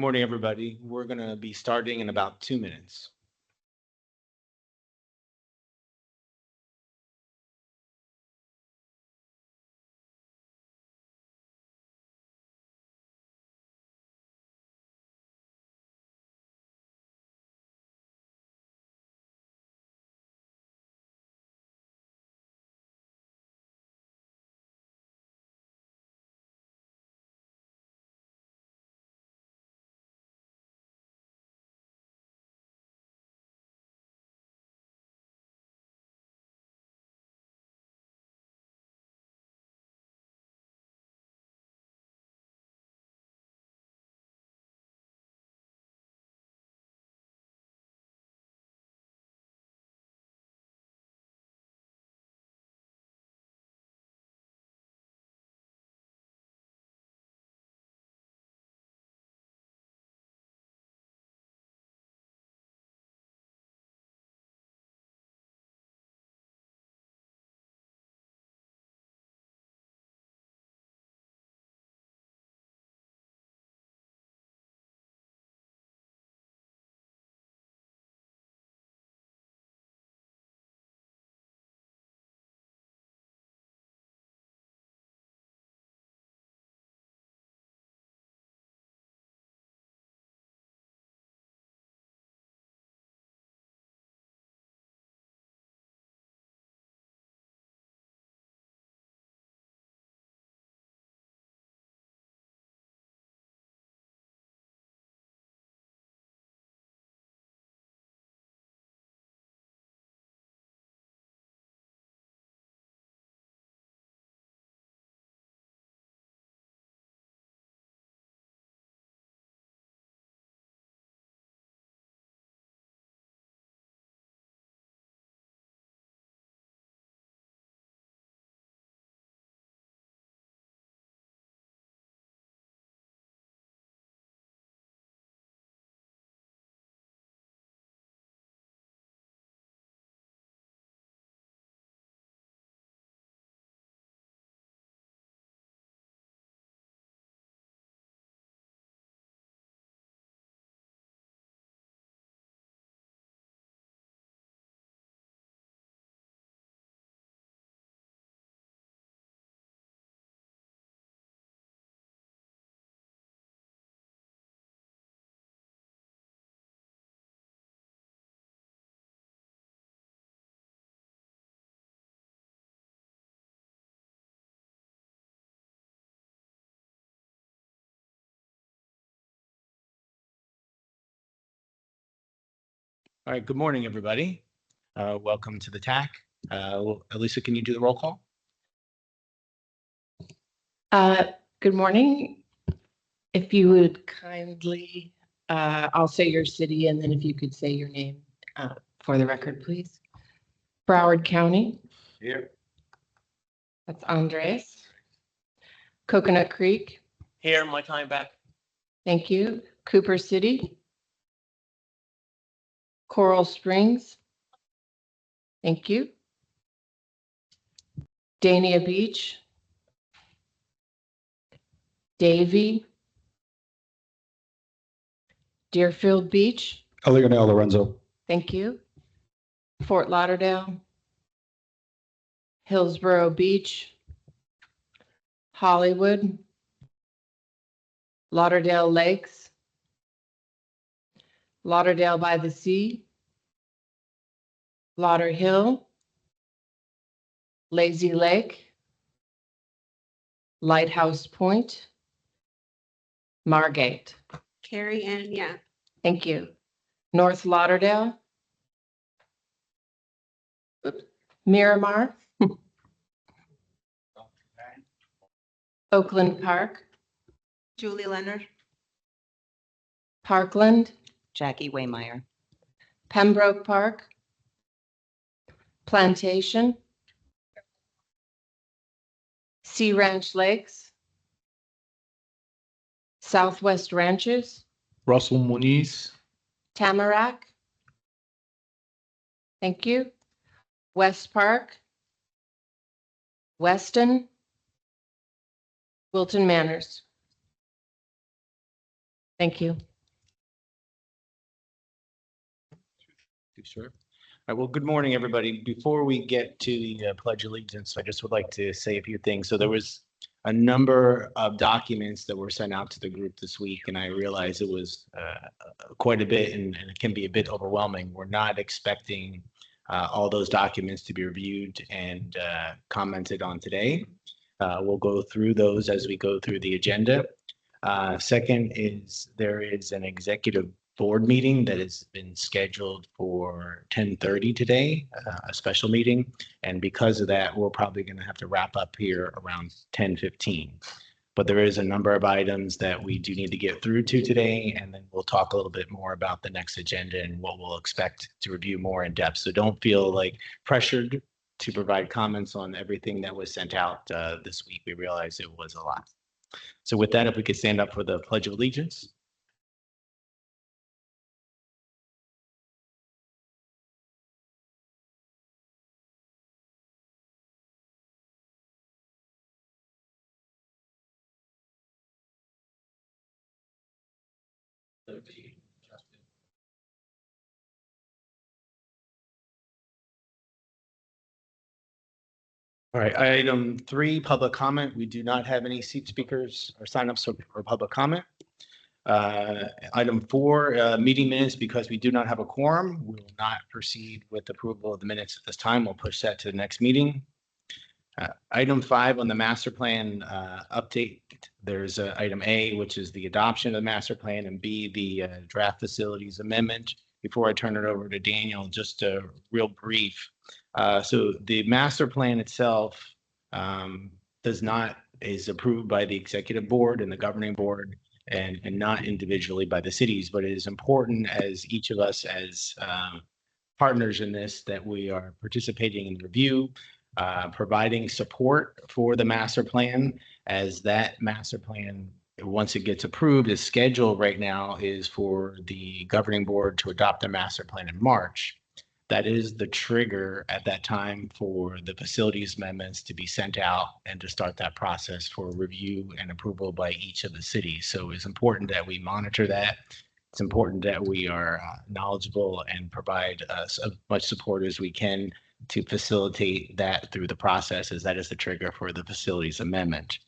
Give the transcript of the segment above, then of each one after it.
Morning, everybody. We're going to be starting in about 2 minutes. All right, good morning, everybody. Welcome to the TAC. Elisa, can you do the roll call? Good morning. If you would kindly, I'll say your city and then if you could say your name for the record, please. Broward County. Here. That's Andres. Coconut Creek. Here, my time back. Thank you. Cooper City. Coral Springs. Thank you. Dania Beach. Davie. Deerfield Beach. Eliganale, Lorenzo. Thank you. Fort Lauderdale. Hillsborough Beach. Hollywood. Lauderdale Lakes. Lauderdale by the Sea. Lauderhill. Lazy Lake. Lighthouse Point. Margate. Carrie Ann, yeah. Thank you. North Lauderdale. Miramar. Oakland Park. Julie Leonard. Parkland. Jackie Waymeyer. Pembroke Park. Plantation. Sea Ranch Lakes. Southwest Ranches. Russell Muniz. Tamarack. Thank you. West Park. Weston. Wilton Manors. Thank you. you, sir. All right, well, good morning, everybody. Before we get to the Pledge of Allegiance, I just would like to say a few things. So there was a number of documents that were sent out to the group this week, and I realized it was quite a bit, and it can be a bit overwhelming. We're not expecting all those documents to be reviewed and commented on today. We'll go through those as we go through the agenda. Second is there is an executive board meeting that has been scheduled for 10:30 today, a special meeting. And because of that, we're probably going to have to wrap up here around 10:15. But there is a number of items that we do need to get through to today, and then we'll talk a little bit more about the next agenda and what we'll expect to review more in depth. So don't feel like pressured to provide comments on everything that was sent out this week. We realized it was a lot. So with that, if we could stand up for the Pledge of Allegiance. All right, item 3, public comment. We do not have any seat speakers or signups for public comment. Item 4, meeting minutes. Because we do not have a quorum, we will not proceed with approval of the minutes at this time. We'll push that to the next meeting. Item 5 on the master plan update. There's item A, which is the adoption of the master plan, and B, the draft facilities amendment. Before I turn it over to Daniel, just a real brief. So the master plan itself is approved by the executive board and the governing board, and not individually by the cities. But it is important, as each of us as partners in this, that we are participating in the review, providing support for the master plan, as that master plan, once it gets approved, is scheduled right now is for the governing board to adopt the master plan in March. That is the trigger at that time for the facilities amendments to be sent out and to start that process for review and approval by each of the cities. So it's important that we monitor that. It's important that we are knowledgeable and provide as much support as we can to facilitate that through the process, as that is the trigger for the facilities amendment.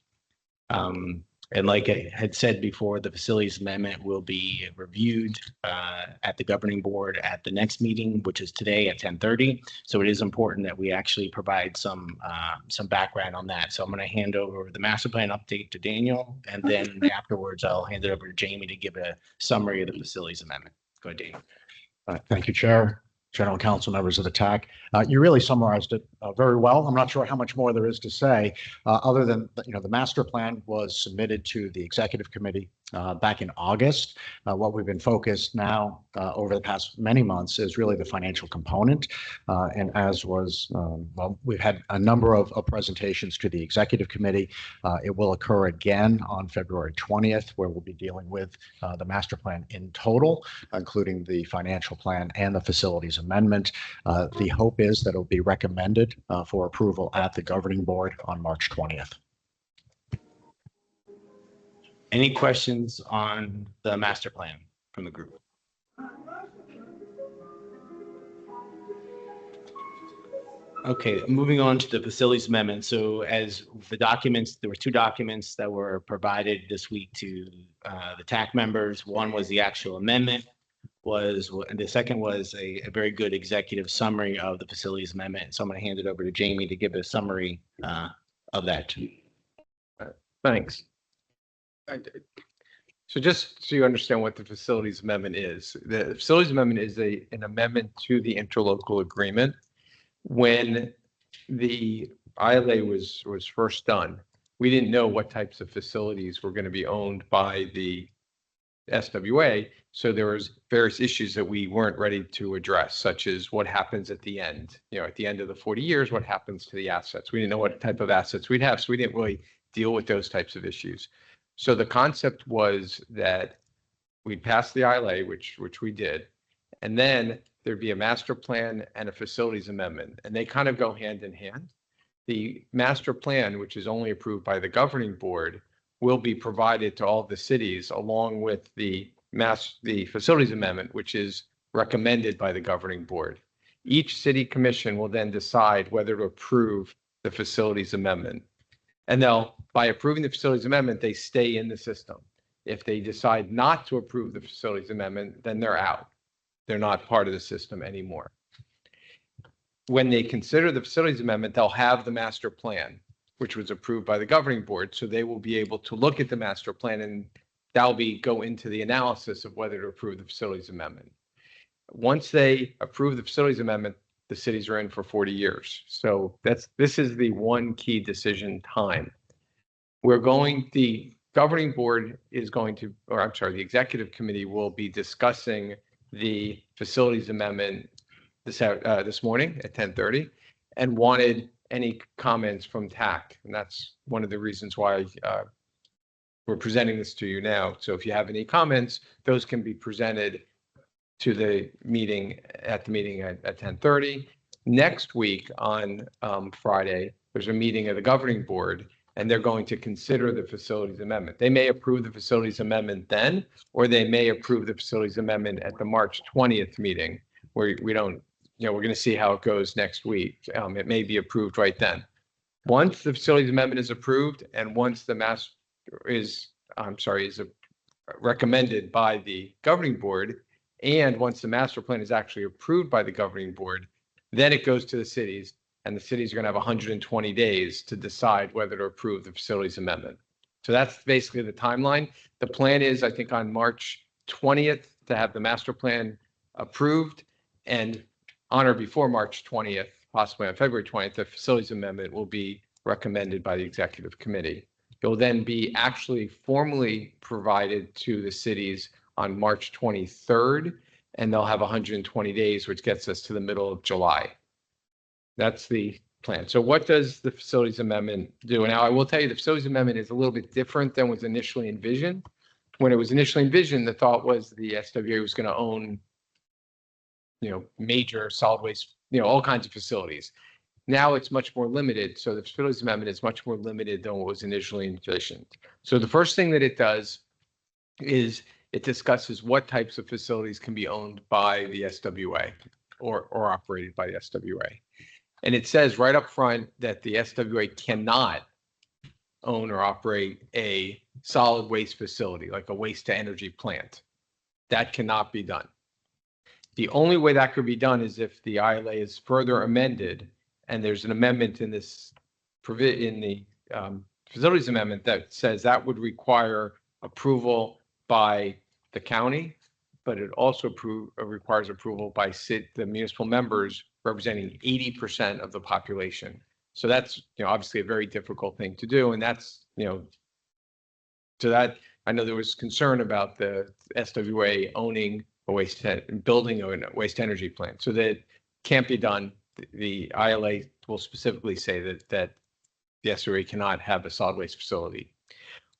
And like I had said before, the facilities amendment will be reviewed at the governing board at the next meeting, which is today at 10:30. So it is important that we actually provide some background on that. So I'm going to hand over the master plan update to Daniel, and then afterwards I'll hand it over to Jamie to give a summary of the facilities amendment. Go ahead, Daniel. Thank you, Chair, General Counsel, members of the TAC. You really summarized it very well. I'm not sure how much more there is to say, other than, the master plan was submitted to the executive committee back in August. What we've been focused now over the past many months is really the financial component. And as was, we've had a number of presentations to the executive committee. It will occur again on February 20th, where we'll be dealing with the master plan in total, including the financial plan and the facilities amendment. The hope is that it will be recommended for approval at the governing board on March 20th. Any questions on the master plan from the group? Okay, moving on to the facilities amendment. So as the documents, there were 2 documents that were provided this week to the TAC members. One was the actual amendment, and the second was a very good executive summary of the facilities amendment. So I'm going to hand it over to Jamie to give a summary of that. Thanks. So just so you understand what the facilities amendment is, the facilities amendment is an amendment to the interlocal agreement. When the ILA was first done, we didn't know what types of facilities were going to be owned by the SWA. So there was various issues that we weren't ready to address, such as what happens at the end, at the end of the 40 years, what happens to the assets. We didn't know what type of assets we'd have, so we didn't really deal with those types of issues. So the concept was that we'd pass the ILA, which we did, and then there'd be a master plan and a facilities amendment, and they kind of go hand in hand. The master plan, which is only approved by the governing board, will be provided to all the cities along with the facilities amendment, which is recommended by the governing board. Each city commission will then decide whether to approve the facilities amendment. And by approving the facilities amendment, they stay in the system. If they decide not to approve the facilities amendment, then they're out. They're not part of the system anymore. When they consider the facilities amendment, they'll have the master plan, which was approved by the governing board. So they will be able to look at the master plan, and that'll go into the analysis of whether to approve the facilities amendment. Once they approve the facilities amendment, the cities are in for 40 years. So this is the one key decision time. The governing board is going to, or I'm sorry, the executive committee will be discussing the facilities amendment this morning at 10:30 and wanted any comments from TAC. And that's one of the reasons why we're presenting this to you now. So if you have any comments, those can be presented to the meeting at 10:30. Next week on Friday, there's a meeting of the governing board, and they're going to consider the facilities amendment. They may approve the facilities amendment then, or they may approve the facilities amendment at the March 20th meeting, where we don't, we're going to see how it goes next week. It may be approved right then. Once the facilities amendment is approved, and once the is recommended by the governing board, and once the master plan is actually approved by the governing board, then it goes to the cities, and the cities are going to have 120 days to decide whether to approve the facilities amendment. So that's basically the timeline. The plan is, I think, on March 20th to have the master plan approved, and on or before March 20th, possibly on February 20th, the facilities amendment will be recommended by the executive committee. It will then be actually formally provided to the cities on March 23rd, and they'll have 120 days, which gets us to the middle of July. That's the plan. So what does the facilities amendment do? Now, I will tell you the facilities amendment is a little bit different than was initially envisioned. When it was initially envisioned, the thought was the SWA was going to own, major solid waste, all kinds of facilities. Now it's much more limited. So the facilities amendment is much more limited than what was initially envisioned. So the first thing that it does is it discusses what types of facilities can be owned by the SWA or operated by the SWA. And it says right up front that the SWA cannot own or operate a solid waste facility, like a waste to energy plant. That cannot be done. The only way that could be done is if the ILA is further amended, and there's an amendment in this in the facilities amendment that says that would require approval by the county, but it also requires approval by the municipal members representing 80% of the population. So that's obviously a very difficult thing to do, and that's so that I know there was concern about the SWA owning a building a waste energy plant, so that can't be done. The ILA will specifically say that the SWA cannot have a solid waste facility.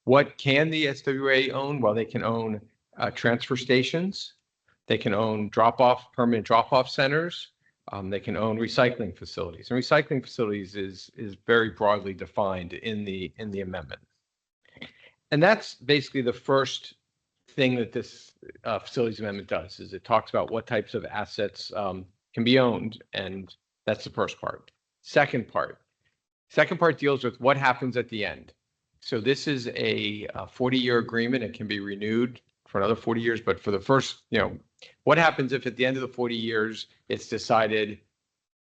What can the SWA own? Well, they can own transfer stations. They can own permanent drop-off centers. They can own recycling facilities. And recycling facilities is very broadly defined in the amendment. And that's basically the first thing that this facilities amendment does, is it talks about what types of assets can be owned, and that's the first part. Second part deals with what happens at the end. So this is a 40-year agreement. It can be renewed for another 40 years, but for the first, what happens if at the end of the 40 years, it's decided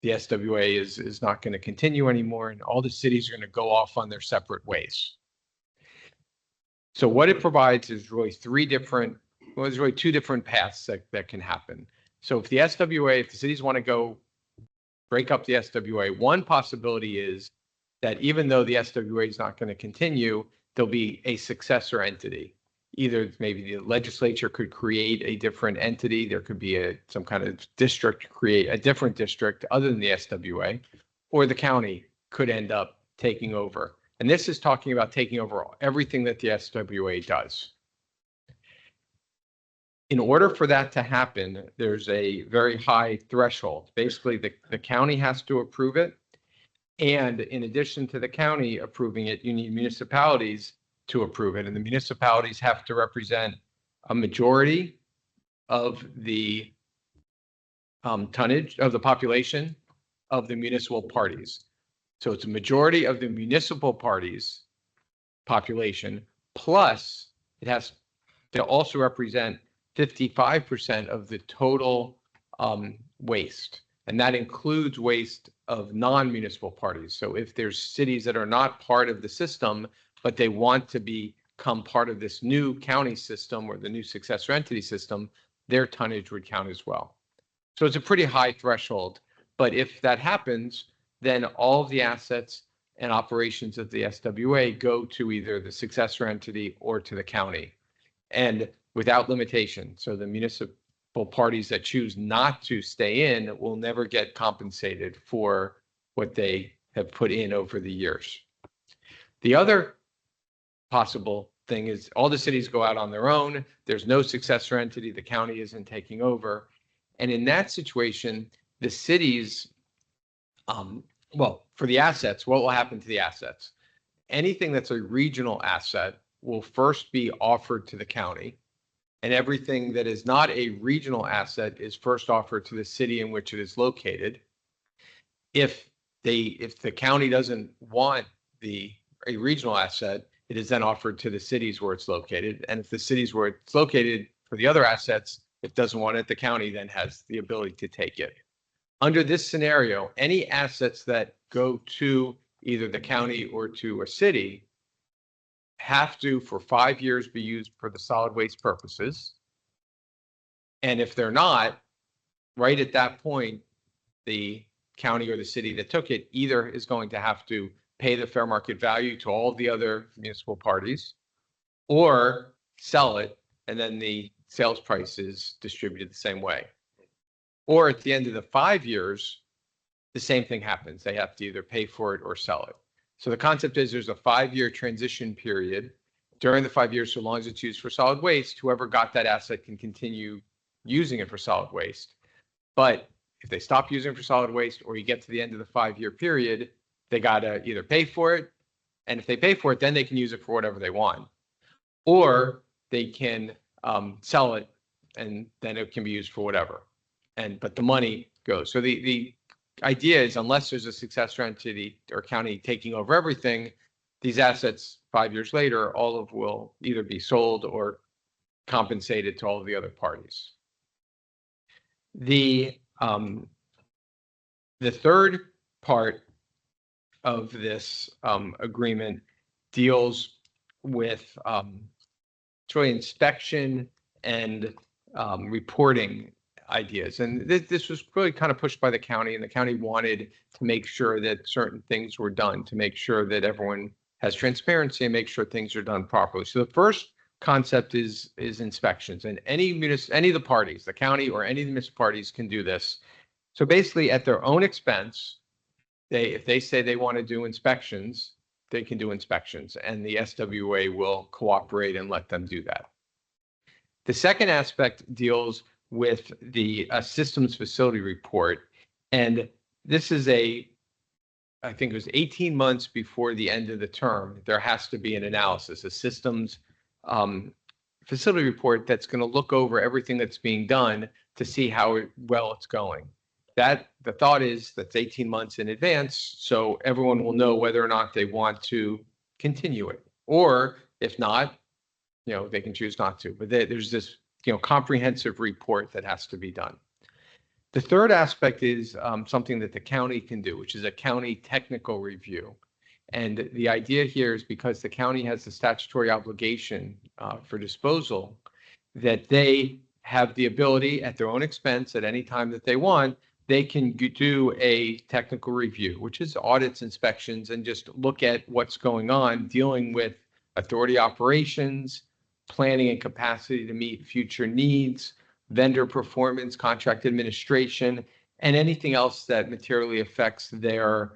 the SWA is not going to continue anymore, and all the cities are going to go off on their separate ways. So what it provides is really there's really two different paths that can happen. So if the cities want to go break up the SWA, one possibility is that even though the SWA is not going to continue, there'll be a successor entity. Either maybe the legislature could create a different entity. There could be some kind of district, create a different district other than the SWA, or the county could end up taking over. And this is talking about taking over everything that the SWA does. In order for that to happen, there's a very high threshold. Basically, the county has to approve it. And in addition to the county approving it, you need municipalities to approve it. And the municipalities have to represent a majority of the tonnage of the population of the municipal parties. So it's a majority of the municipal parties population, plus it has to also represent 55% of the total waste. And that includes waste of non-municipal parties. So if there's cities that are not part of the system, but they want to become part of this new county system or the new successor entity system, their tonnage would count as well. So it's a pretty high threshold. But if that happens, then all of the assets and operations of the SWA go to either the successor entity or to the county, and without limitation. So the municipal parties that choose not to stay in will never get compensated for what they have put in over the years. The other possible thing is all the cities go out on their own. There's no successor entity. The county isn't taking over. And in that situation, the cities, well, for the assets, what will happen to the assets? Anything that's a regional asset will first be offered to the county, and everything that is not a regional asset is first offered to the city in which it is located. If the county doesn't want a regional asset, it is then offered to the cities where it's located. And if the cities where it's located for the other assets, if it doesn't want it, the county then has the ability to take it. Under this scenario, any assets that go to either the county or to a city have to, for 5 years, be used for the solid waste purposes. And if they're not, right at that point, the county or the city that took it either is going to have to pay the fair market value to all the other municipal parties or sell it, and then the sales price is distributed the same way. Or at the end of the 5 years, the same thing happens. They have to either pay for it or sell it. So the concept is there's a 5-year transition period. During the 5 years, so long as it's used for solid waste, whoever got that asset can continue using it for solid waste. But if they stop using it for solid waste, or you get to the end of the 5-year period, they got to either pay for it. And if they pay for it, then they can use it for whatever they want. Or they can sell it, and then it can be used for whatever. But the money goes. So the idea is, unless there's a successor entity or county taking over everything, these assets 5 years later, all of will either be sold or compensated to all of the other parties. The third part of this agreement deals with really inspection and reporting ideas. And this was really kind of pushed by the county, and the county wanted to make sure that certain things were done, to make sure that everyone has transparency and make sure things are done properly. So the first concept is inspections, and any of the parties, the county or any of the municipal parties, can do this. So basically, at their own expense, if they say they want to do inspections, they can do inspections, and the SWA will cooperate and let them do that. The second aspect deals with the systems facility report. And this is I think it was 18 months before the end of the term, there has to be an analysis, a systems facility report that's going to look over everything that's being done to see how well it's going. The thought is that's 18 months in advance, so everyone will know whether or not they want to continue it. Or if not, they can choose not to. But there's this comprehensive report that has to be done. The third aspect is something that the county can do, which is a county technical review. And the idea here is, because the county has the statutory obligation for disposal, that they have the ability at their own expense at any time that they want, they can do a technical review, which is audits, inspections, and just look at what's going on, dealing with authority operations, planning and capacity to meet future needs, vendor performance, contract administration, and anything else that materially affects their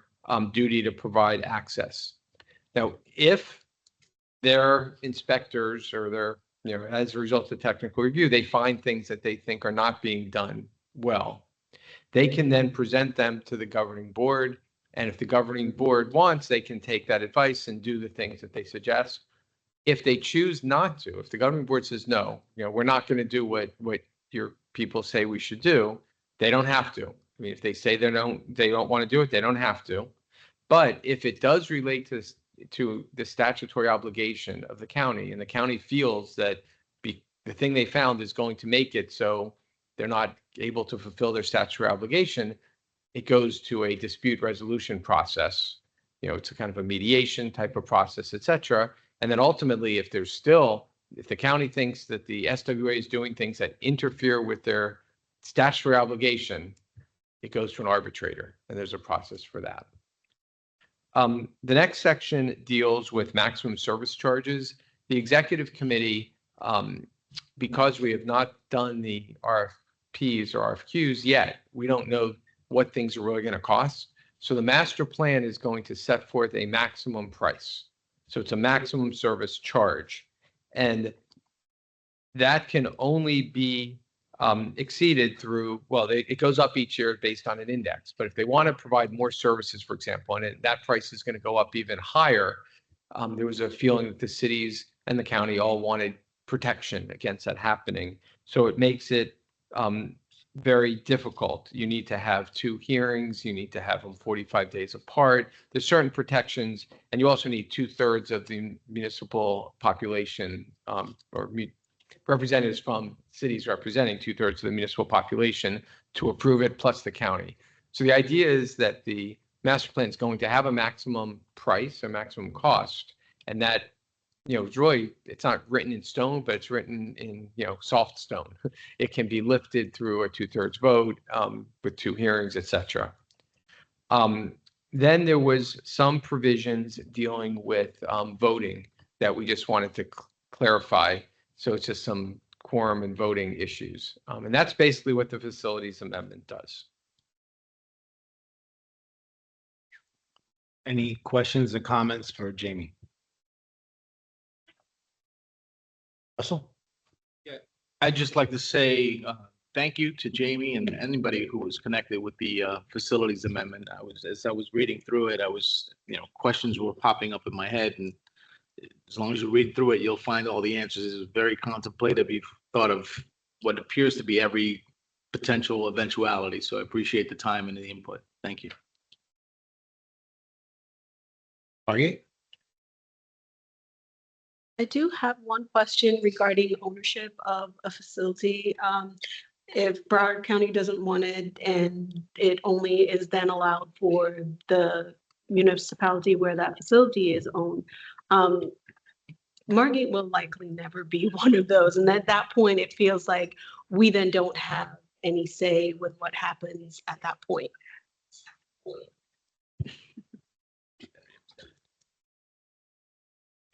duty to provide access. Now, if their inspectors or their, as a result of technical review, they find things that they think are not being done well, they can then present them to the governing board. And if the governing board wants, they can take that advice and do the things that they suggest. If they choose not to, if the governing board says, no, we're not going to do what your people say we should do, They don't have to. I mean, if they say they don't want to do it, they don't have to. But if it does relate to the statutory obligation of the county, and the county feels that the thing they found is going to make it so they're not able to fulfill their statutory obligation, it goes to a dispute resolution process. It's a kind of a mediation type of process, et cetera. And then ultimately, if the county thinks that the SWA is doing things that interfere with their statutory obligation, it goes to an arbitrator, and there's a process for that. The next section deals with maximum service charges. The executive committee, because we have not done the RFPs or RFQs yet, we don't know what things are really going to cost. So the master plan is going to set forth a maximum price. So it's a maximum service charge. And that can only be exceeded through, well, it goes up each year based on an index. But if they want to provide more services, for example, and that price is going to go up even higher, there was a feeling that the cities and the county all wanted protection against that happening. So it makes it very difficult. You need to have 2 hearings. You need to have them 45 days apart. There's certain protections, and you also need 2/3 of the municipal population representatives from cities representing 2/3 of the municipal population to approve it, plus the county. So the idea is that the master plan is going to have a maximum price, a maximum cost, and that, it's not written in stone, but it's written in, soft stone. It can be lifted through a 2/3 vote with 2 hearings, et cetera. Then there was some provisions dealing with voting that we just wanted to clarify. So it's just some quorum and voting issues. And that's basically what the facilities amendment does. Any questions or comments for Jamie? Russell? I'd just like to say thank you to Jamie and anybody who was connected with the facilities amendment. As I was reading through it, questions were popping up in my head, and as long as you read through it, you'll find all the answers. It's very contemplative. You've thought of what appears to be every potential eventuality. So I appreciate the time and the input. Thank you. Margate? I do have one question regarding ownership of a facility. If Broward County doesn't want it and it only is then allowed for the municipality where that facility is owned, Margate will likely never be one of those. And at that point, it feels like we then don't have any say with what happens at that point.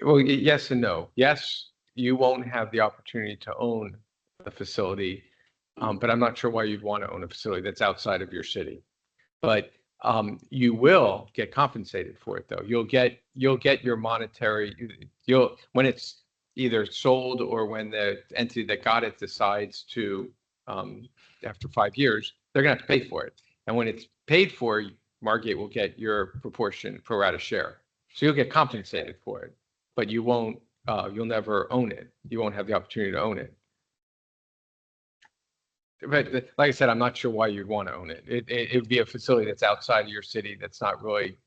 Well, yes and no. Yes, you won't have the opportunity to own a facility, but I'm not sure why you'd want to own a facility that's outside of your city. But you will get compensated for it, though. You'll get your monetary. When it's either sold or when the entity that got it decides to, after 5 years, they're going to have to pay for it. And when it's paid for, Margate will get your proportion pro rata share. So you'll get compensated for it, but you won't. You'll never own it. You won't have the opportunity to own it. But like I said, I'm not sure why you'd want to own it. It would be a facility that's outside of your city that's not really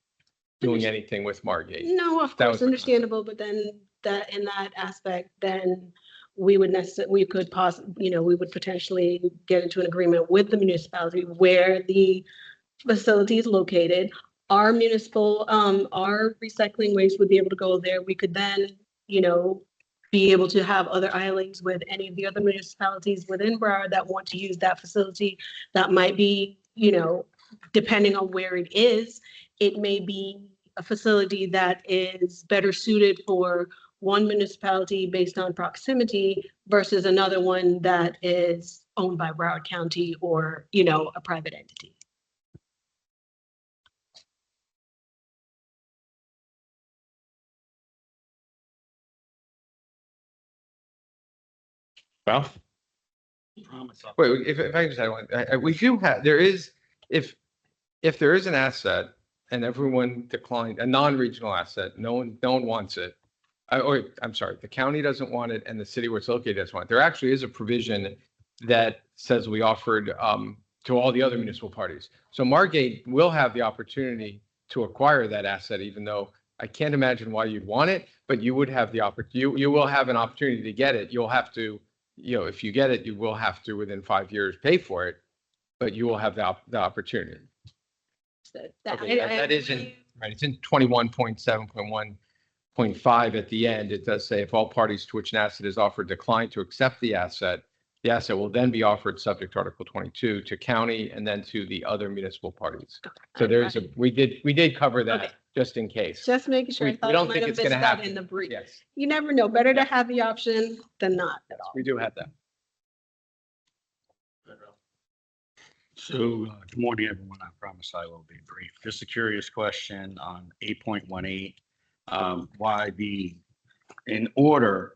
doing anything with Margate. No, of That course, was- understandable, but then that in that aspect, then we would we could we would potentially get into an agreement with the municipality where the facility is located. Our municipal, our recycling waste would be able to go there. We could then, be able to have other islands with any of the other municipalities within Broward that want to use that facility. That might be, depending on where it is, it may be a facility that is better suited for one municipality based on proximity versus another one that is owned by Broward County or, a private entity. Ralph? Wait, if I just add one, we do have, if there is an asset and everyone declined, a non-regional asset, no one wants it, or I'm sorry, the county doesn't want it and the city where it's located doesn't want it. There actually is a provision that says we offered to all the other municipal parties. So Margate will have the opportunity to acquire that asset, even though I can't imagine why you'd want it, but you would have the opportunity, you will have an opportunity to get it. You'll have to, if you get it, you will have to within 5 years pay for it, but you will have the opportunity. Okay, that isn't, right, it's in 21.7.1.5 at the end. It does say if all parties to which an asset is offered decline to accept the asset will then be offered subject to Article 22 to county and then to the other municipal parties. So there's we did cover that. Okay. Just in case. Just making sure. We I thought don't I think might it's have going to missed that happen. in the brief. Yes, You never know. Better to have the option than not at all. we do have that. So, good morning, everyone. I promise I will be brief. Just a curious question on 8.18. Why in order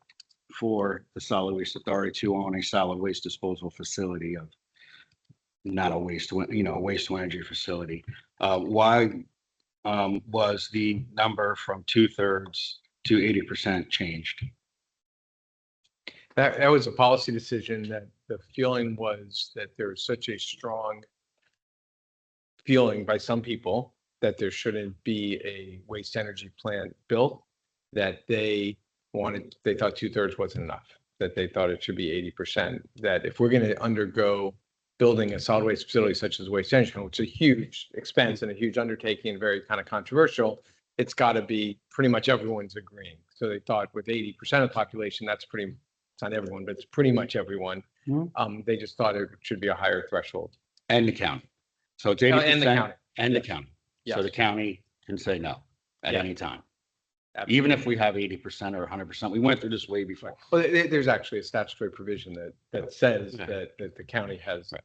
for the Solid Waste Authority to own a solid waste disposal facility of, not a waste to energy facility, why was the number from 2/3 to 80% changed? That was a policy decision that the feeling was that there was such a strong feeling by some people that there shouldn't be a waste energy plant built, that they thought 2/3 wasn't enough, that they thought it should be 80%, that if we're going to undergo building a solid waste facility such as waste energy, which is a huge expense and a huge undertaking and very kind of controversial, it's got to be pretty much everyone's agreeing. So they thought with 80% of the population, it's not everyone, but it's pretty much everyone. They just thought it should be a higher threshold. And the county. So it's 80%. And the county. And the county. So Yes. the county can say no at Yeah. any time. Absolutely. Even if we have 80% or 100%. We went through this way before. Well, there's actually a statutory provision that says Yeah. that the county has, Right.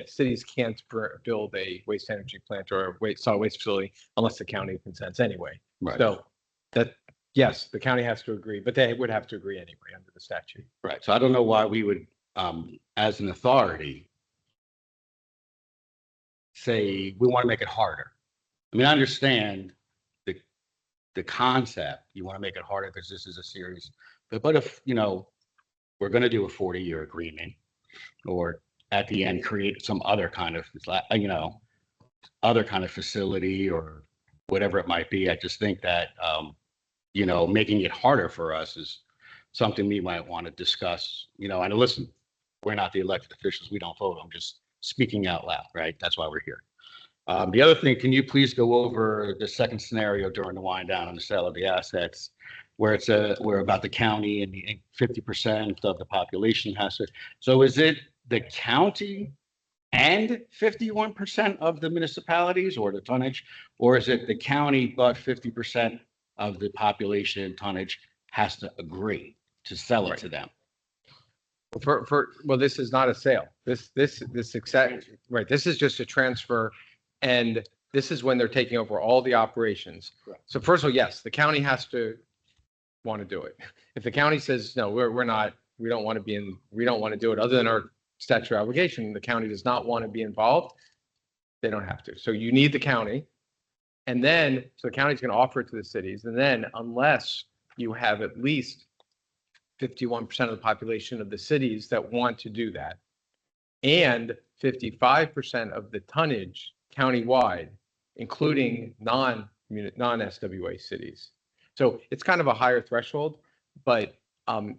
cities can't build a waste energy plant or a solid waste facility unless the county consents anyway. Right. So yes, the county has to agree, but they would have to agree anyway under the statute. Right. So I don't know why we would, as an authority, say we want to make it harder. I mean, I understand the concept. You want to make it harder because this is a series. But if, we're going to do a 40-year agreement or at the end create some other kind of, facility or whatever it might be, I just think that, making it harder for us is something we might want to discuss, and listen, we're not the elected officials. We don't vote. I'm just speaking out loud, right? That's why we're here. The other thing, can you please go over the second scenario during the wind down on the sale of the assets, where where about the county and the 50% of the population has to. So is it the county and 51% of the municipalities or the tonnage, or is it the county but 50% of the population and tonnage has to agree to sell it to them? Well, this is not a sale. This right. This is just a transfer, and this is when they're taking over all the operations. Correct. So first of all, yes, the county has to want to do it. If the county says no, we don't want to do it other than our statutory obligation, the county does not want to be involved, they don't have to. So you need the county, and then so the county's going to offer it to the cities, and then unless you have at least 51% of the population of the cities that want to do that, and 55% of the tonnage countywide, including non-SWA cities. So it's kind of a higher threshold, but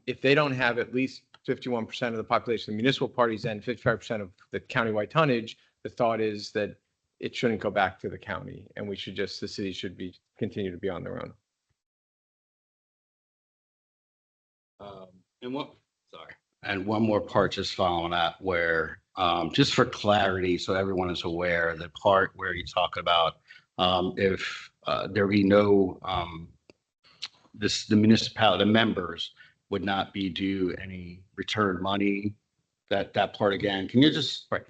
if they don't have at least 51% of the population of the municipal parties and 55% of the countywide tonnage, the thought is that it shouldn't go back to the county, and the city should continue to be on their own. And one more part just following that, where just for clarity, so everyone is aware, the part where you talk about if there be no the municipality, the members would not be due any return money. That part again, can you just Right.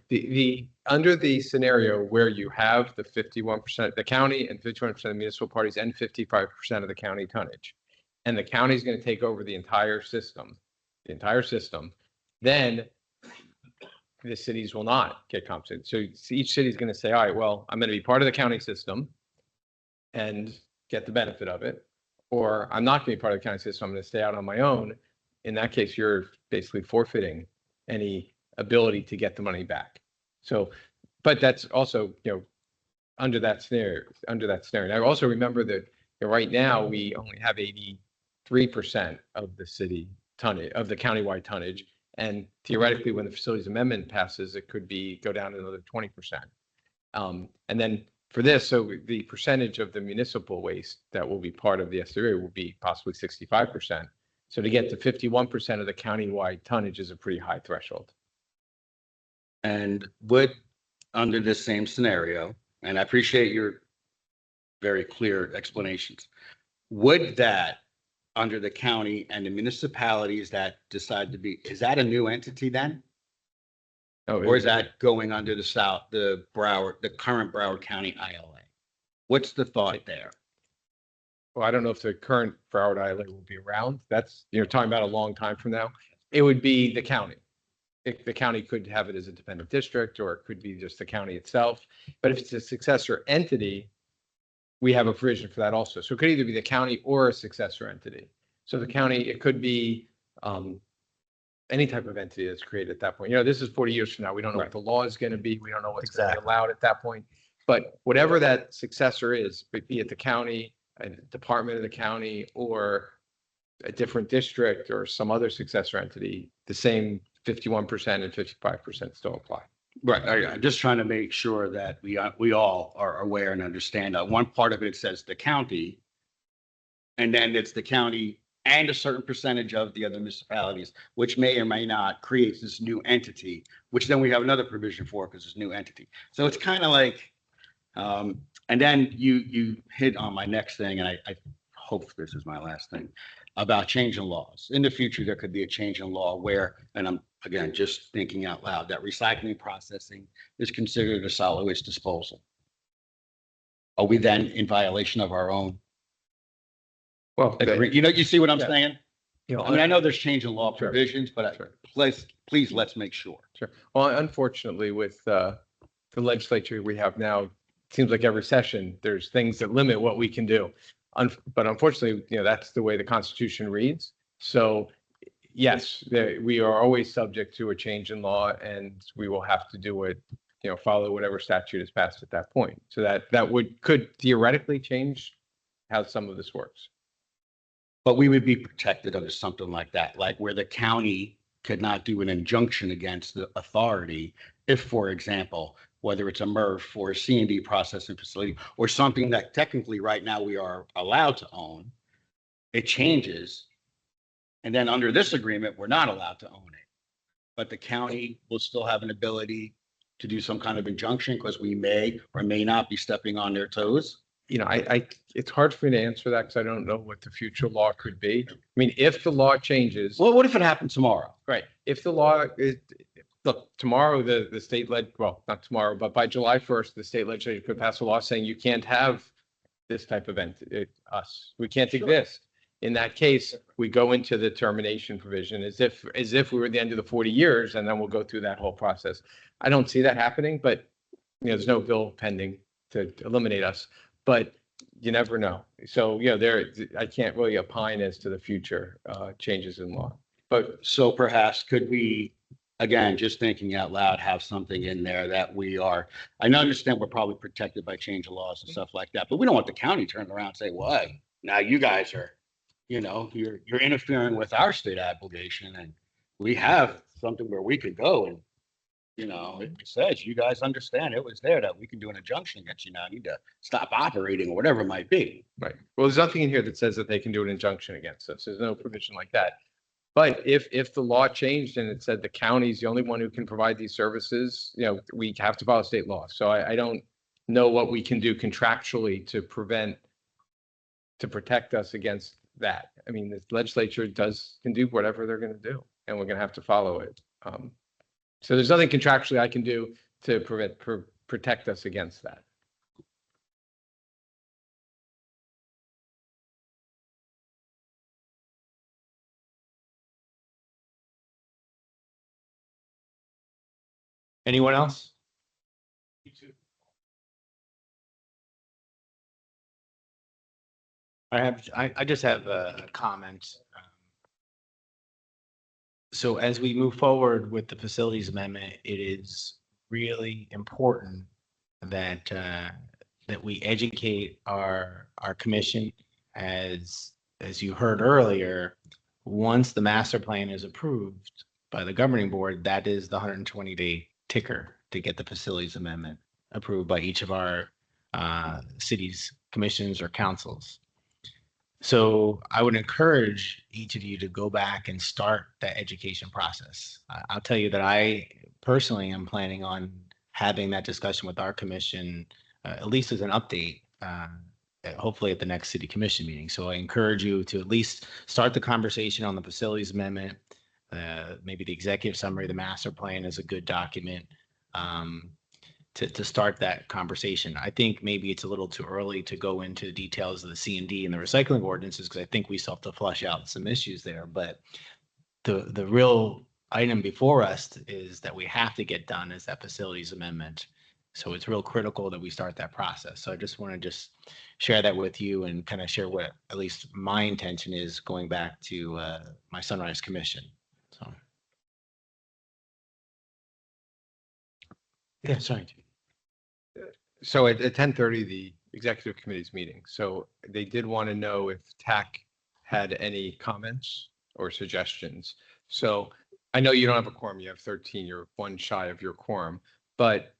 Under the scenario where you have the 51%, the county and 51% of the municipal parties and 55% of the county tonnage, and the county is going to take over the entire system, then the cities will not get compensated. So each city is going to say, all right, well, I'm going to be part of the county system and get the benefit of it, or I'm not going to be part of the county system. I'm going to stay out on my own. In that case, you're basically forfeiting any ability to get the money back. So But that's also, under that scenario. And I also remember that right now we only have 83% of the city tonnage, of the countywide tonnage. And theoretically, when the facilities amendment passes, it could go down to another 20%. And then for this, so the percentage of the municipal waste that will be part of the SWA will be possibly 65%. So to get to 51% of the countywide tonnage is a pretty high threshold. And would, under this same scenario, and I appreciate your very clear explanations, would that, under the county and the municipalities that decide to be, is that a new entity then? Or is that going under the current Broward County ILA? What's the thought there? Well, I don't know if the current Broward ILA will be around. That's, talking about a long time from now. It would be the county. The county could have it as a dependent district, or it could be just the county itself. But if it's a successor entity, we have a provision for that also. So it could either be the county or a successor entity. So the county, it could be any type of entity that's created at that point. This is 40 years from now. We don't know what the law is going to be. We don't know what's going to be allowed at that point. But whatever that successor is, be it the county, a department of the county, or a different district, or some other successor entity, the same 51% and 55% still apply. Right. I'm just trying to make sure that we all are aware and understand that one part of it says the county, and then it's the county and a certain percentage of the other municipalities, which may or may not create this new entity, which then we have another provision for because it's a new entity. So it's kind of like, and then you hit on my next thing, and I hope this is my last thing, about changing laws. In the future, there could be a change in law where, and I'm, again, just thinking out loud, that recycling processing is considered a solid waste disposal. Are we then in violation of our own? Well, you see what I'm saying? I I know there's change in law provisions, but Sure. please let's make sure. Sure. Well, unfortunately, with the legislature we have now, it seems like every session there's things that limit what we can do. But unfortunately, that's the way the Constitution reads. So yes, we are always subject to a change in law, and we will have to do it, follow whatever statute is passed at that point. So that could theoretically change how some of this works. But we would be protected under something like that, like where the county could not do an injunction against the authority if, for example, whether it's a MRF or a C&D processing facility or something that technically right now we are allowed to own, it changes. And then under this agreement, we're not allowed to own it. But the county will still have an ability to do some kind of injunction because we may or may not be stepping on their toes. It's hard for me to answer that because I don't know what the future law could be. I mean, if the law changes. Well, what if it happened tomorrow? Right. If the law is, look, tomorrow the state not tomorrow, but by July 1st, the state legislature could pass a law saying you can't have this type of us. We can't exist. In that case, we go into the termination provision as if we were at the end of the 40 years, and then we'll go through that whole process. I don't see that happening, but there's no bill pending to eliminate us. But you never know. So, I can't really opine as to the future changes in law. But so perhaps could we, again, just thinking out loud, have something in there that we are, I understand we're probably protected by change of laws and stuff like that, but we don't want the county turning around and say, well, now you guys are, you're interfering with our state obligation, and we have something where we could go and, it says, you guys understand it was there that we can do an injunction against you now. You need to stop operating or whatever it might be. Right. Well, there's nothing in here that says that they can do an injunction against us. There's no provision like that. But if the law changed and it said the county's the only one who can provide these services, we have to follow state law. So I don't know what we can do contractually to protect us against that. I mean, the legislature can do whatever they're going to do, and we're going to have to follow it. So there's nothing contractually I can do to protect us against that. Anyone else? I just have a comment. So as we move forward with the facilities amendment, it is really important that that we educate our commission. As you heard earlier, once the master plan is approved by the governing board, that is the 120-day ticker to get the facilities amendment approved by each of our cities, commissions, or councils. So I would encourage each of you to go back and start that education process. I'll tell you that I personally am planning on having that discussion with our commission, at least as an update, hopefully at the next city commission meeting. So I encourage you to at least start the conversation on the facilities amendment. Maybe the executive summary, the master plan is a good document. To start that conversation. I think maybe it's a little too early to go into the details of the C&D and the recycling ordinances, because I think we still have to flush out some issues there. But the real item before us is that we have to get done is that facilities amendment. So it's real critical that we start that process. So I just want to share that with you and kind of share what at least my intention is going back to my Sunrise Commission. So. Yeah, sorry. So at 10:30, the executive committee's meeting. So they did want to know if TAC had any comments or suggestions. So I know you don't have a quorum. You have 13. You're one shy of your quorum. But,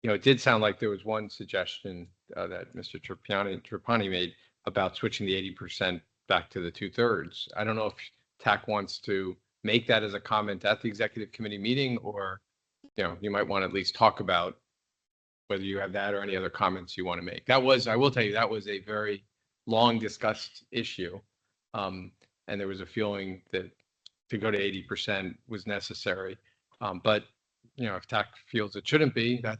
it did sound like there was one suggestion that Mr. Trapani made about switching the 80% back to the 2/3. I don't know if TAC wants to make that as a comment at the executive committee meeting, or, you might want to at least talk about whether you have that or any other comments you want to make. I will tell you, that was a very long discussed issue. And there was a feeling that to go to 80% was necessary. But, if TAC feels it shouldn't be, that,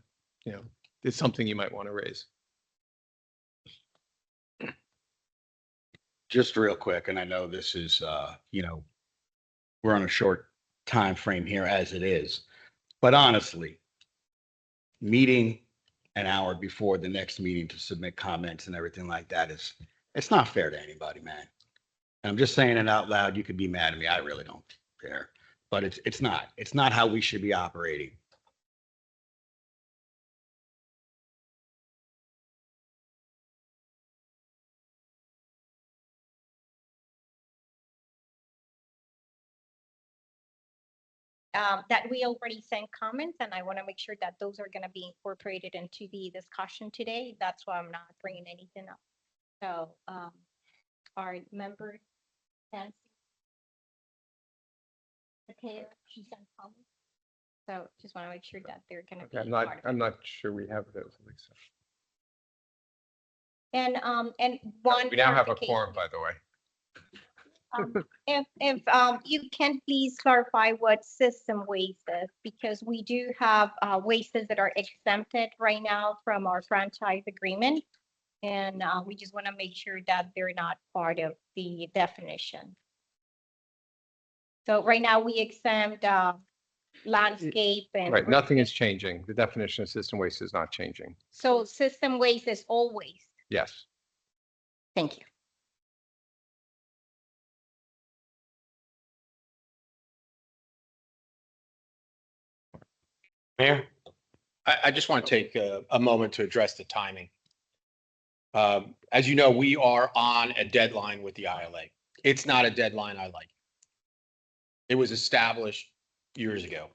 is something you might want to raise. Just real quick, and I know this is, we're on a short time frame here as it is, but honestly, meeting an hour before the next meeting to submit comments and everything like that it's not fair to anybody, man. And I'm just saying it out loud. You could be mad at me. I really don't care, but it's not how we should be operating. That we already sent comments, and I want to make sure that those are going to be incorporated into the discussion today. That's why I'm not bringing anything up. So our member Nancy, okay, she sent comments. So just want to make sure that they're going to be. I'm not sure we have those, Lisa. And one. We now have a clarification. quorum, by the way. If you can please clarify what system waste is, because we do have wastes that are exempted right now from our franchise agreement. And we just want to make sure that they're not part of the definition. So right now we exempt landscape and. Right, nothing is changing. The definition of system waste is not changing. So system waste is all waste. Yes. Thank you. Mayor, I just want to take a moment to address the timing. As you know, we are on a deadline with the ILA. It's not a deadline I like. It was established years ago.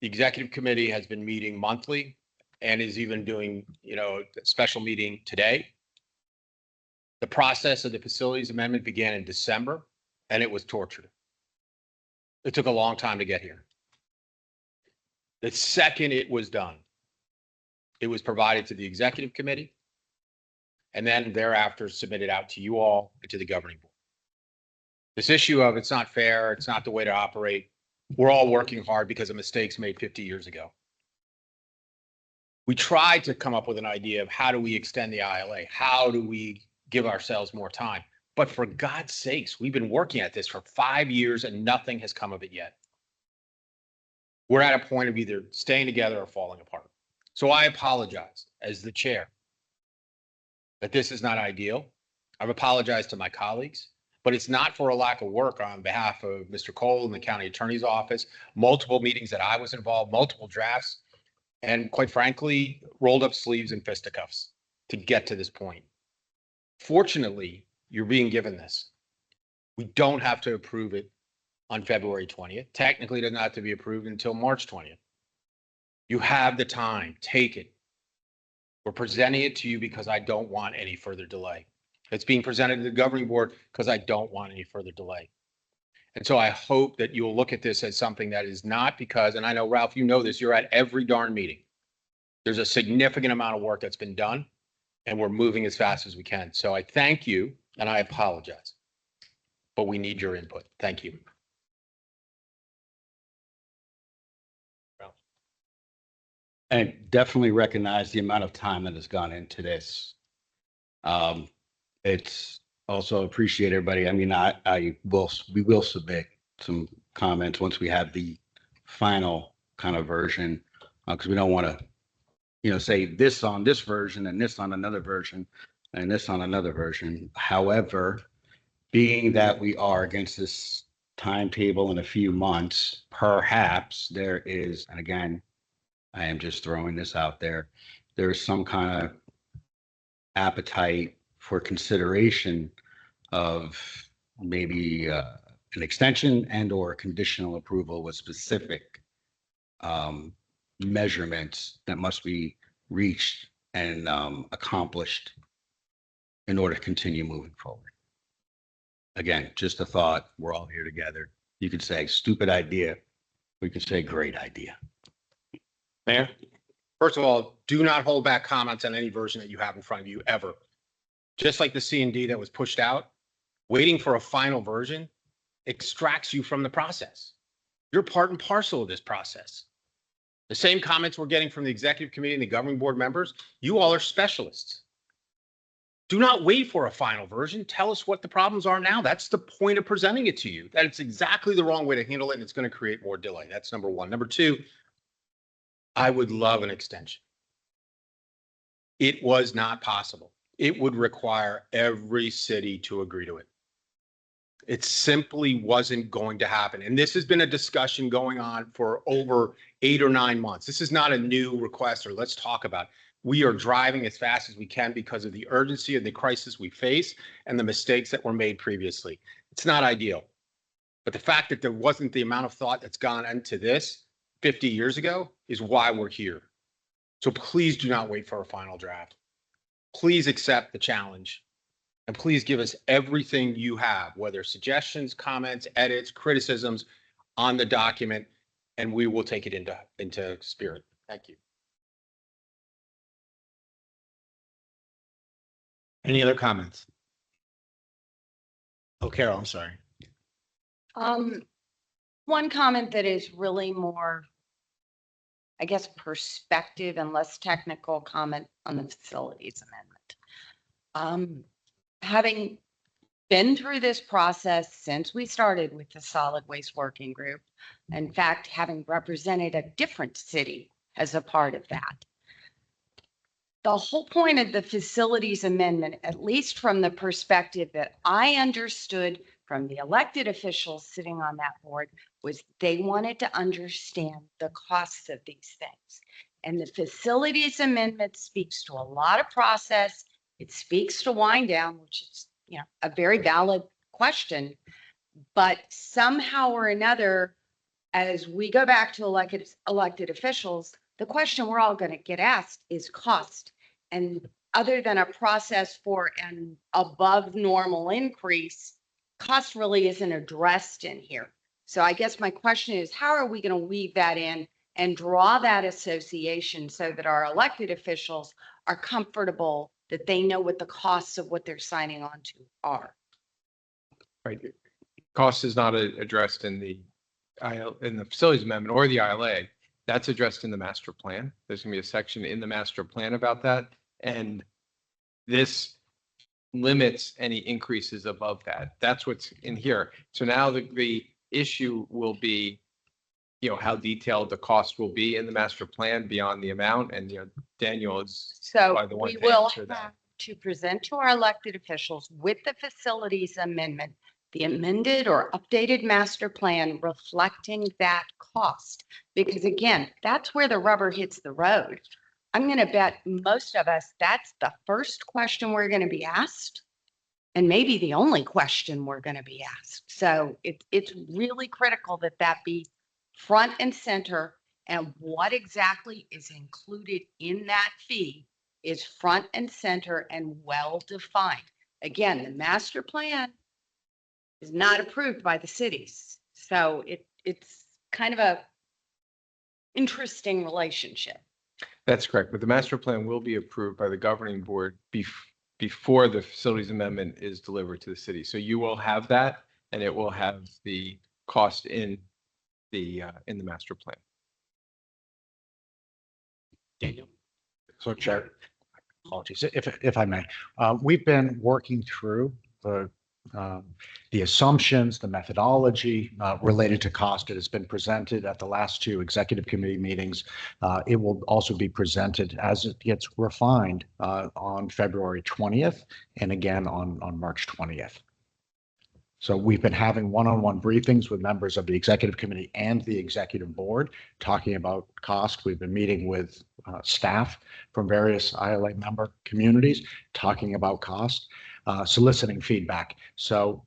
The executive committee has been meeting monthly and is even doing, a special meeting today. The process of the facilities amendment began in December, and it was torture. It took a long time to get here. The second it was done, it was provided to the executive committee, and then thereafter submitted out to you all and to the governing board. This issue of it's not fair, it's not the way to operate, we're all working hard because of mistakes made 50 years ago. We tried to come up with an idea of how do we extend the ILA? How do we give ourselves more time? But for God's sakes, we've been working at this for 5 years and nothing has come of it yet. We're at a point of either staying together or falling apart. So I apologize as the chair that this is not ideal. I've apologized to my colleagues. but it's not for a lack of work on behalf of Mr. Cole and the county attorney's office, multiple meetings that I was involved, multiple drafts, and quite frankly, rolled up sleeves and fisticuffs to get to this point. Fortunately, you're being given this. We don't have to approve it on February 20th. Technically, it doesn't have to be approved until March 20th. You have the time. Take it. We're presenting it to you because I don't want any further delay. It's being presented to the governing board because I don't want any further delay. And so I hope that you'll look at this as something that is not because, and I know, Ralph, you know this, you're at every darn meeting. There's a significant amount of work that's been done, and we're moving as fast as we can. So I thank you, and I apologize, but we need your input. Thank you. And definitely recognize the amount of time that has gone into this. It's also appreciate everybody. I mean, we will submit some comments once we have the final kind of version, because we don't want to, say this on this version and this on another version and this on another version. However, being that we are against this timetable in a few months, perhaps there is, and again, I am just throwing this out there, there's some kind of appetite for consideration of maybe an extension and or conditional approval with specific measurements that must be reached and accomplished in order to continue moving forward. Again, just a thought. We're all here together. You could say stupid idea. We could say great idea. Mayor? First of all, do not hold back comments on any version that you have in front of you ever. Just like the C&D that was pushed out, waiting for a final version extracts you from the process. You're part and parcel of this process. The same comments we're getting from the executive committee and the governing board members, you all are specialists. Do not wait for a final version. Tell us what the problems are now. That's the point of presenting it to you. That it's exactly the wrong way to handle it, and it's going to create more delay. That's number one. Number two, I would love an extension. It was not possible. It would require every city to agree to it. It simply wasn't going to happen. And this has been a discussion going on for over 8 or 9 months. This is not a new request or let's talk about it. We are driving as fast as we can because of the urgency of the crisis we face and the mistakes that were made previously. It's not ideal. But the fact that there wasn't the amount of thought that's gone into this 50 years ago is why we're here. So please do not wait for a final draft. Please accept the challenge and please give us everything you have, whether suggestions, comments, edits, criticisms on the document, and we will take it into spirit. Thank you. Any other comments? Oh, Carol, I'm sorry. One comment that is really more, I guess, perspective and less technical comment on the facilities amendment. Having been through this process since we started with the solid waste working group, in fact, having represented a different city as a part of that, the whole point of the facilities amendment, at least from the perspective that I understood from the elected officials sitting on that board, was they wanted to understand the costs of these things. And the facilities amendment speaks to a lot of process. It speaks to wind down, which is, a very valid question. But somehow or another, as we go back to elected officials, the question we're all going to get asked is cost. And other than a process for an above normal increase, cost really isn't addressed in here. So I guess my question is, how are we going to weave that in and draw that association so that our elected officials are comfortable that they know what the costs of what they're signing on to are? Right. Cost is not addressed in the facilities amendment or the ILA. That's addressed in the master plan. There's going to be a section in the master plan about that. And this limits any increases above that. That's what's in here. So now the issue will be, how detailed the cost will be in the master plan beyond the amount. And, Daniel is So the one we to will answer have that. to present to our elected officials with the facilities amendment the amended or updated master plan reflecting that cost? Because again, that's where the rubber hits the road. I'm going to bet most of us, that's the first question we're going to be asked, and maybe the only question we're going to be asked. So it's really critical that that be front and center, and what exactly is included in that fee is front and center and well defined. Again, the master plan is not approved by the cities. So it's kind of a interesting relationship. That's correct, but the master plan will be approved by the governing board before the facilities amendment is delivered to the city. So you will have that, and it will have the cost in the master plan. Daniel? So Chair, apologies, if I may, we've been working through the assumptions, the methodology related to cost. It has been presented at the last two executive committee meetings. It will also be presented as it gets refined on February 20th and again on March 20th. So we've been having one-on-one briefings with members of the executive committee and the executive board talking about cost. We've been meeting with staff from various ILA member communities talking about cost, soliciting feedback. So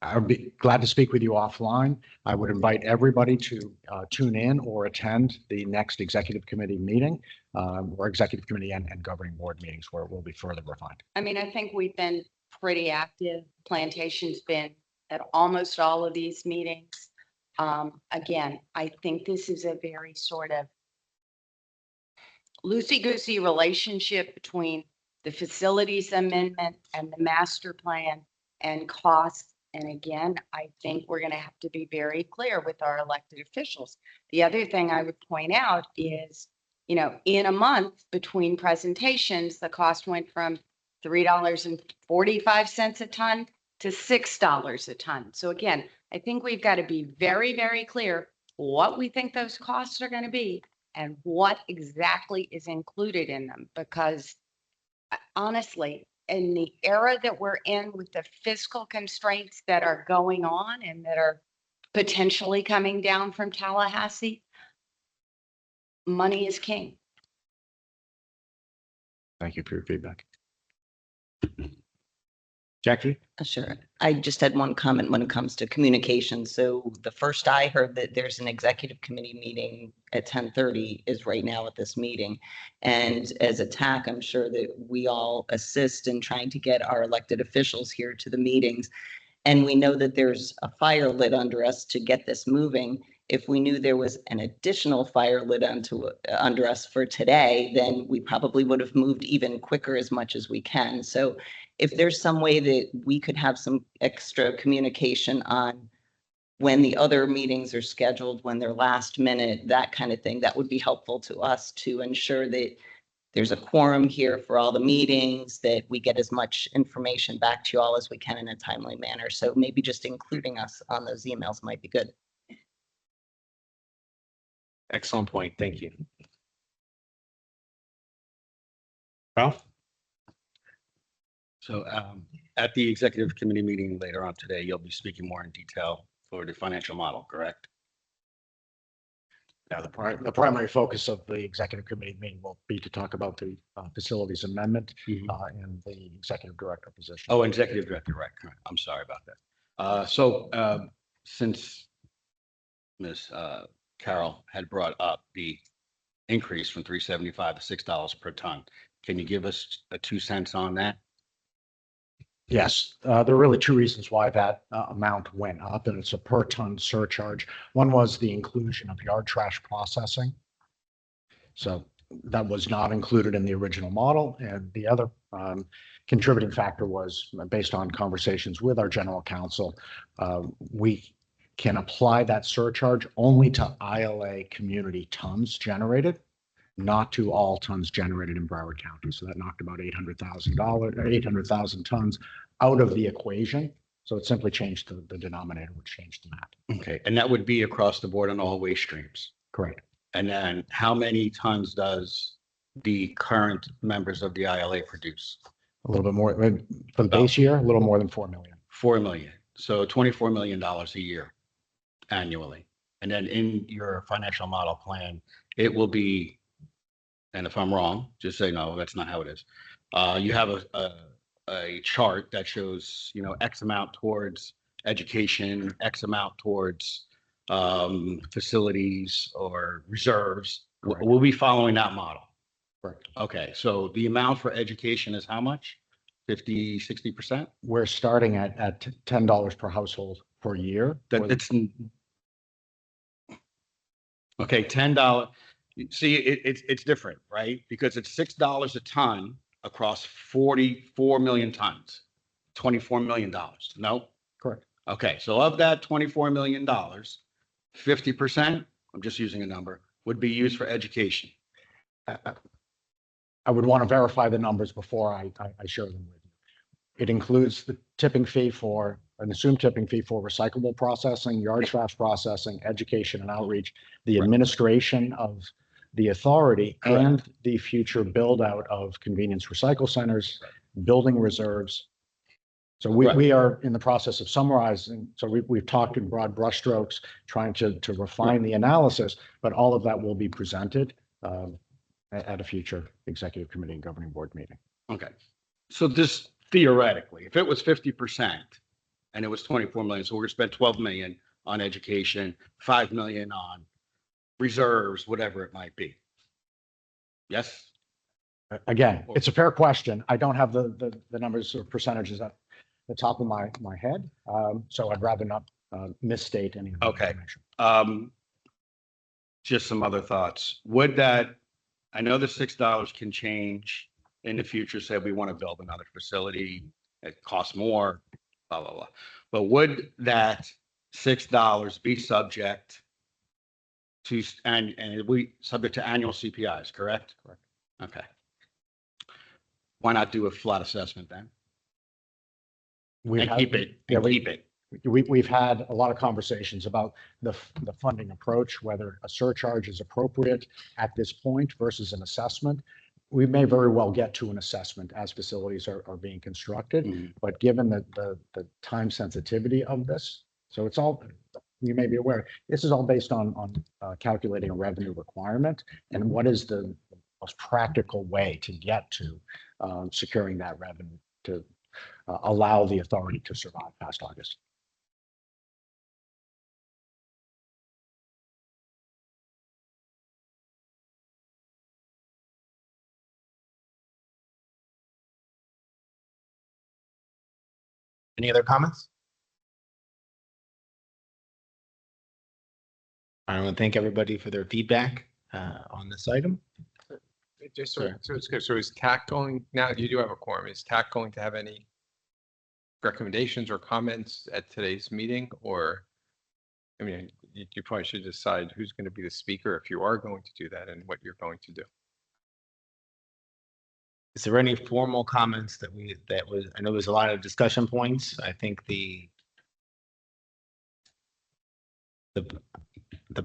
I would be glad to speak with you offline. I would invite everybody to tune in or attend the next executive committee meeting or executive committee and governing board meetings where it will be further refined. I mean, I think we've been pretty active. Plantation's been at almost all of these meetings. Again, I think this is a very sort of loosey-goosey relationship between the facilities amendment and the master plan and costs. And again, I think we're going to have to be very clear with our elected officials. The other thing I would point out is, you know, in a month between presentations, the cost went from $3.45 a ton to $6 a ton. So again, I think we've got to be very, very clear what we think those costs are going to be and what exactly is included in them. Because honestly, in the era that we're in with the fiscal constraints that are going on and that are potentially coming down from Tallahassee, money is king. Thank you for your feedback. Jackie? Sure. I just had one comment when it comes to communication. So the first I heard that there's an executive committee meeting at 10:30 is right now at this meeting. And as a TAC, I'm sure that we all assist in trying to get our elected officials here to the meetings. And we know that there's a fire lit under us to get this moving. If we knew there was an additional fire lit under us for today, then we probably would have moved even quicker as much as we can. So if there's some way that we could have some extra communication on when the other meetings are scheduled, when they're last minute, that kind of thing, that would be helpful to us to ensure that there's a quorum here for all the meetings, that we get as much information back to you all as we can in a timely manner. So maybe just including us on those emails might be good. Excellent point. Thank you. Ralph? So at the executive committee meeting later on today, you'll be speaking more in detail for the financial model, correct? Yeah, the primary focus of the executive committee meeting will be to talk about the facilities amendment and the executive director position. Oh, executive director, right. I'm sorry about that. Since Ms. Carol had brought up the increase from $3.75 to $6 per ton, can you give us a 2 cents on that? Yes, there are really two reasons why that amount went up, and it's a per ton surcharge. One was the inclusion of yard trash processing. So that was not included in the original model. And the other contributing factor was based on conversations with our general counsel. We can apply that surcharge only to ILA community tons generated, not to all tons generated in Broward County. So that knocked about $800,000 tons out of the equation. So it simply changed the denominator, which changed the map. Okay, and that would be across the board on all waste streams. Correct. And then how many tons does the current members of the ILA produce? A little bit more for the base year, a little more than 4 million. 4 million. So $24 million a year annually. And then in your financial model plan, it will be, and if I'm wrong, just say, no, that's not how it is. You have a chart that shows, you know, X amount towards education, X amount towards facilities or reserves. Correct. We'll be following that model. Correct. Okay, so the amount for education is how much? 50, 60%? We're starting at $10 per household per year. That's okay, $10. See, it's different, right? Because it's $6 a ton across 44 million tons, $24 million. No? Correct. Okay, so of that $24 million, 50%, I'm just using a number, would be used for education. I would want to verify the numbers before I share them with you. It includes the tipping fee for, an assumed tipping fee for recyclable processing, yard trash processing, education and outreach, the Right. administration of the authority, Correct. and the future build out of convenience recycle centers, building reserves. So Right. we are in the process of summarizing. So we've talked in broad brushstrokes, trying to refine the analysis, but all of that will be presented at a future executive committee and governing board meeting. Okay, so just theoretically, if it was 50% and it was 24 million, so we're gonna spend 12 million on education, 5 million on reserves, whatever it might be. Yes? Again, it's a fair question. I don't have the numbers or percentages at the top of my head. So I'd rather not misstate any of the Okay. information. Just some other thoughts. Would that, I know the $6 can change in the future, say we want to build another facility, it costs more, blah, blah, blah. But would that $6 be subject to, and we subject to annual CPIs, correct? Correct. Okay. Why not do a flat assessment then? We've And had- keep it, yeah, and we- keep it. We've had a lot of conversations about the funding approach, whether a surcharge is appropriate at this point versus an assessment. We may very well get to an assessment as facilities are being constructed, Mhm. but given the time sensitivity of this, so it's all, you may be aware, this is all based on calculating a revenue requirement and what is the most practical way to get to securing that revenue to allow the authority to survive past August. Any other comments? I want to thank everybody for their feedback on this item. Just Sure. so is TAC going, now you do have a quorum, is TAC going to have any recommendations or comments at today's meeting? Or, I mean, you probably should decide who's going to be the speaker if you are going to do that and what you're going to do. Is there any formal comments that I know there's a lot of discussion points. I think the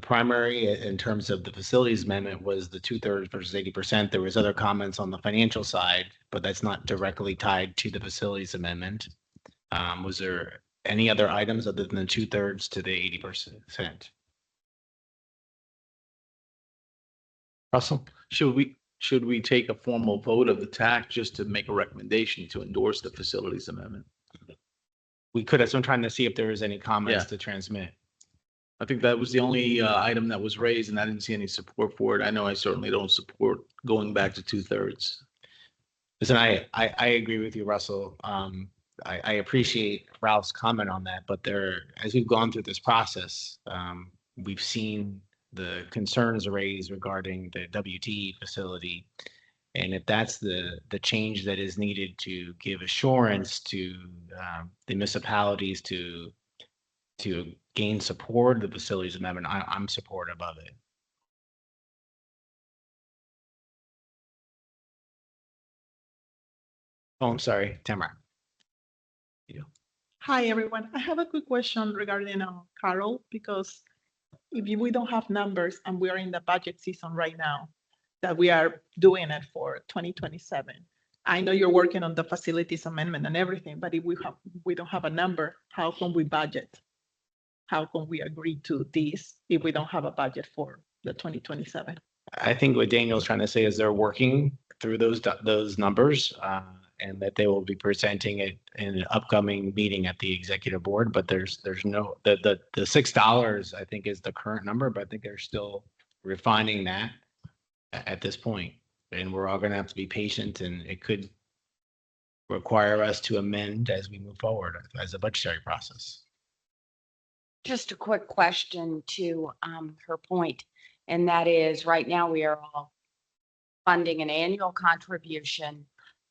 primary in terms of the facilities amendment was the 2/3 versus 80%. There was other comments on the financial side, but that's not directly tied to the facilities amendment. Was there any other items other than the 2/3 to the 80%? Russell? Should we take a formal vote of the TAC just to make a recommendation to endorse the facilities amendment? We could, that's what I'm trying to see if there is any comments Yeah. to transmit. I think that was the only item that was raised, and I didn't see any support for it. I know I certainly don't support going back to 2/3. Listen, I agree with you, Russell. I appreciate Ralph's comment on that, but as we've gone through this process, we've seen the concerns raised regarding the WT facility. And if that's the change that is needed to give assurance to the municipalities to gain support of the facilities amendment, I'm supportive of it. Oh, I'm sorry, Tamara. Hi, everyone. I have a quick question regarding Carol, because we don't have numbers and we are in the budget season right now, that we are doing it for 2027. I know you're working on the facilities amendment and everything, but if we don't have a number, how can we budget? How can we agree to this if we don't have a budget for the 2027? I think what Daniel's trying to say is they're working through those numbers, and that they will be presenting it in an upcoming meeting at the executive board. But there's no, the $6, I think, is the current number, but I think they're still refining that at this point. And we're all going to have to be patient, and it could require us to amend as we move forward as a budgetary process. Just a quick question to her point, and that is, right now we are all funding an annual contribution.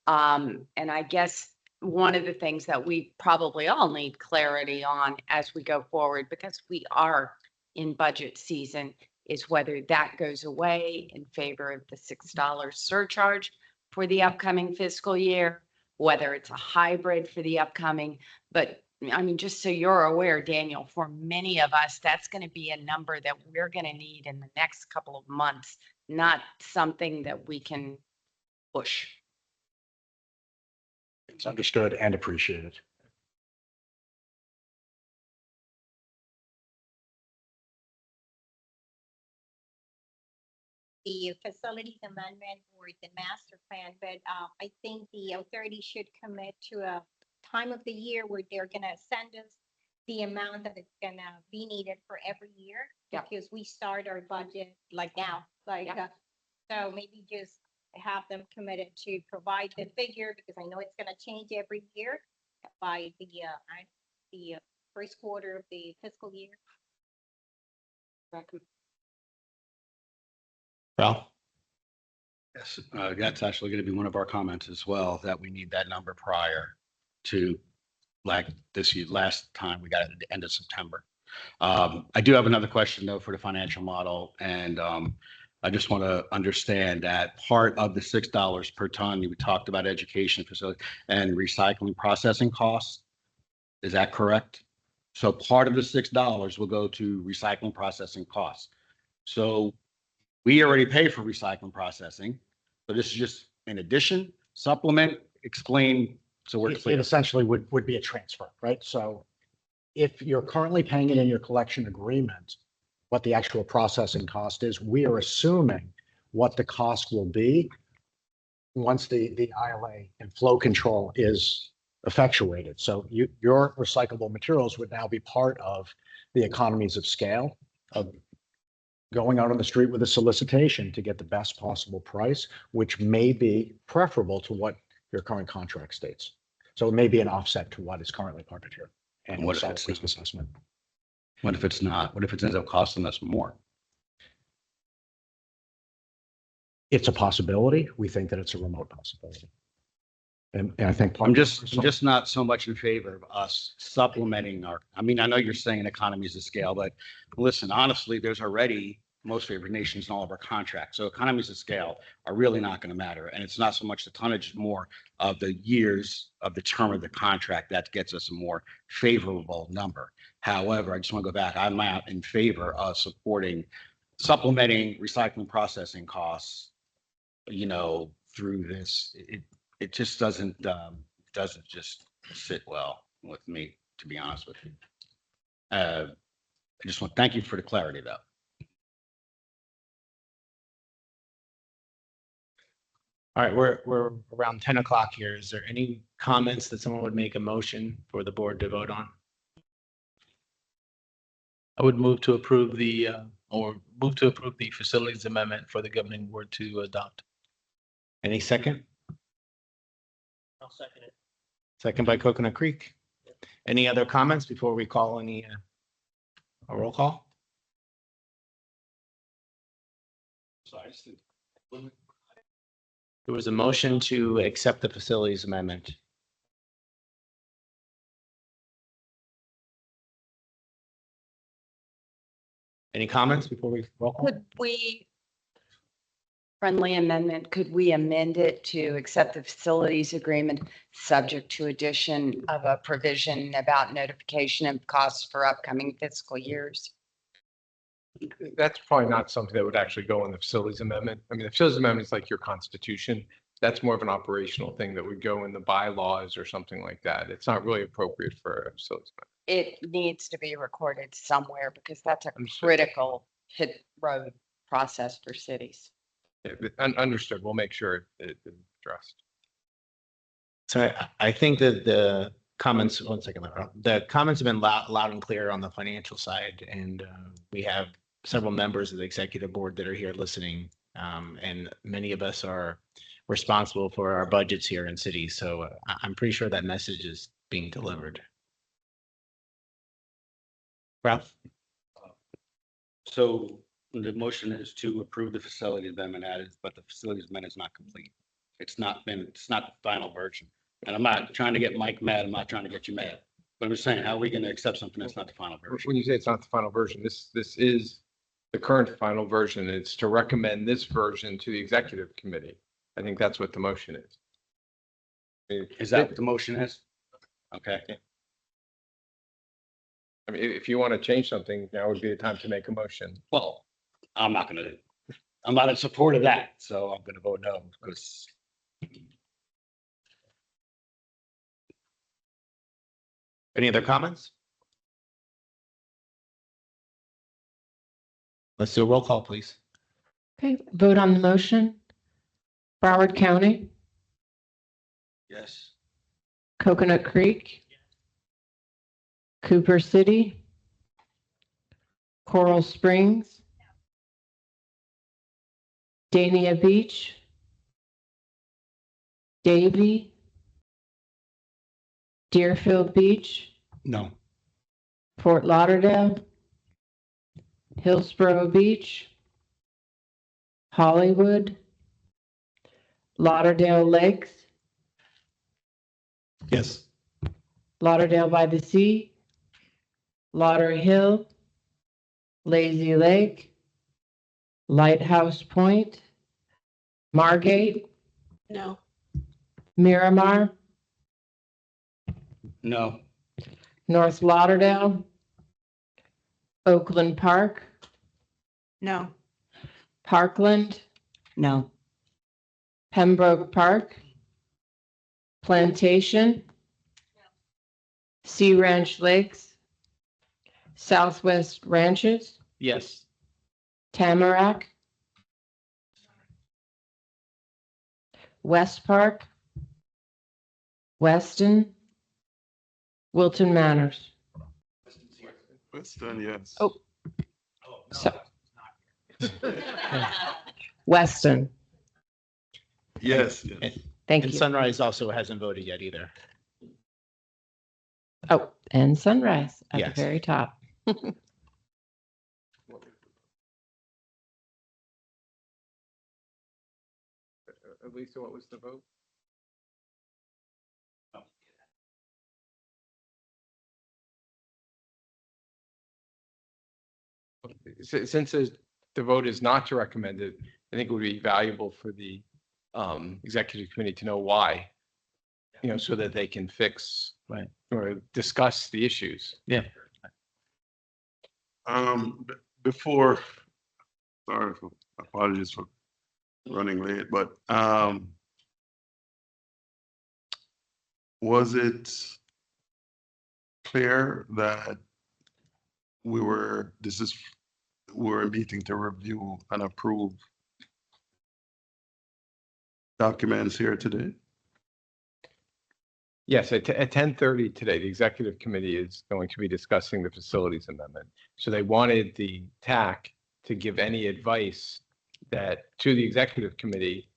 And I guess one of the things that we probably all need clarity on as we go forward, because we are in budget season, is whether that goes away in favor of the $6 surcharge for the upcoming fiscal year, whether it's a hybrid for the upcoming. But I mean, just so you're aware, Daniel, for many of us, that's going to be a number that we're going to need in the next couple of months, not something that we can push. It's understood and appreciated. The facilities amendment or the master plan, but I think the authority should commit to a time of the year where they're gonna send us the amount that it's gonna be needed for every year. Yeah. Because we start our budget like now, like, Yeah. So maybe just have them committed to provide the figure, because I know it's gonna change every year by the first quarter of the fiscal year. Well, Yes, that's actually going to be one of our comments as well, that we need that number prior to, like this year, last time we got it at the end of September. I do have another question though for the financial model, and I just want to understand that part of the $6 per ton, we talked about education facility and recycling processing costs. Is that correct? So part of the $6 will go to recycling processing costs. So we already pay for recycling processing, so this is just an addition, supplement, explain, so we're It clear. essentially would be a transfer, right? So if you're currently paying it in your collection agreement, what the actual processing cost is, we are assuming what the cost will be once the ILA and flow control is effectuated. So your recyclable materials would now be part of the economies of scale of going out on the street with a solicitation to get the best possible price, which may be preferable to what your current contract states. So it may be an offset to what is currently part of your annual What if solid it's waste not? assessment. What if it's not? What if it ends up costing us more? It's a possibility. We think that it's a remote possibility. And I think I'm just not so much in favor of us supplementing our, I mean, I know you're saying economies of scale, but listen, honestly, there's already most favored nations in all of our contracts. So economies of scale are really not going to matter. And it's not so much the tonnage, more of the years of the term of the contract that gets us a more favorable number. However, I just want to go back. I'm not in favor of supporting supplementing recycling processing costs, you know, through this. It just doesn't just sit well with me, to be honest with you. I just want to thank you for the clarity though. all right, we're around 10 o'clock here. Is there any comments that someone would make a motion for the board to vote on? I would move to approve the facilities amendment for the governing board to adopt. Any second? I'll second it. Second by Coconut Creek. Any other comments before we call any a roll call? There was a motion to accept the facilities amendment. Any comments before we roll call? Could we, friendly amendment, could we amend it to accept the facilities agreement subject to addition of a provision about notification of costs for upcoming fiscal years? That's probably not something that would actually go in the facilities amendment. I mean, the facilities amendment is like your constitution. That's more of an operational thing that would go in the bylaws or something like that. It's not really appropriate for a facilities manager. It needs to be recorded somewhere because that's a Understood. critical hit road process for cities. Yeah, understood. We'll make sure it is addressed. So I think that the comments, one second, Laura. The comments have been loud and clear on the financial side, and we have several members of the executive board that are here listening, and many of us are responsible for our budgets here in cities. So I'm pretty sure that message is being delivered. Ralph? So the motion is to approve the facility amendment added, but the facilities amendment is not complete. It's not the final version. And I'm not trying to get Mike mad. I'm not trying to get you mad. But I'm just saying, how are we going to accept something that's not the final version? When you say it's not the final version, this is the current final version. It's to recommend this version to the executive committee. I think that's what the motion is. Is that what the motion is? Okay. I mean, if you want to change something, now would be the time to make a motion. Well, I'm not in support of that. So I'm going to vote no because Any other comments? Let's do a roll call, please. Okay, vote on the motion. Broward County, yes. Coconut Creek, Cooper City, Coral Springs, Dania Beach, Davie, Deerfield Beach, No. Fort Lauderdale, Hillsborough Beach, Hollywood, Lauderdale Lakes, Yes. Lauderdale by the Sea, Lauder Hill, Lazy Lake, Lighthouse Point, Margate, No. Miramar, No. North Lauderdale, Oakland Park, No. Parkland, No. Pembroke Park, Plantation, Sea Ranch Lakes, Southwest Ranches, Yes. Tamarack, West Park, Weston, Wilton Manors. Western, yes. Oh. So, Weston, Yes, yes. thank And you. Sunrise also hasn't voted yet either. Oh, and Sunrise at the Yes. very top. Lisa, what was the vote? Since the vote is not to recommend it, I think it would be valuable for the executive committee to know why, so that they can fix Right. or discuss the issues. Yeah. Before, sorry for, apologies for running late, but was it clear that we're meeting to review and approve documents here today? Yes, at 10:30 today, the executive committee is going to be discussing the facilities amendment. So they wanted the TAC to give any advice to the executive committee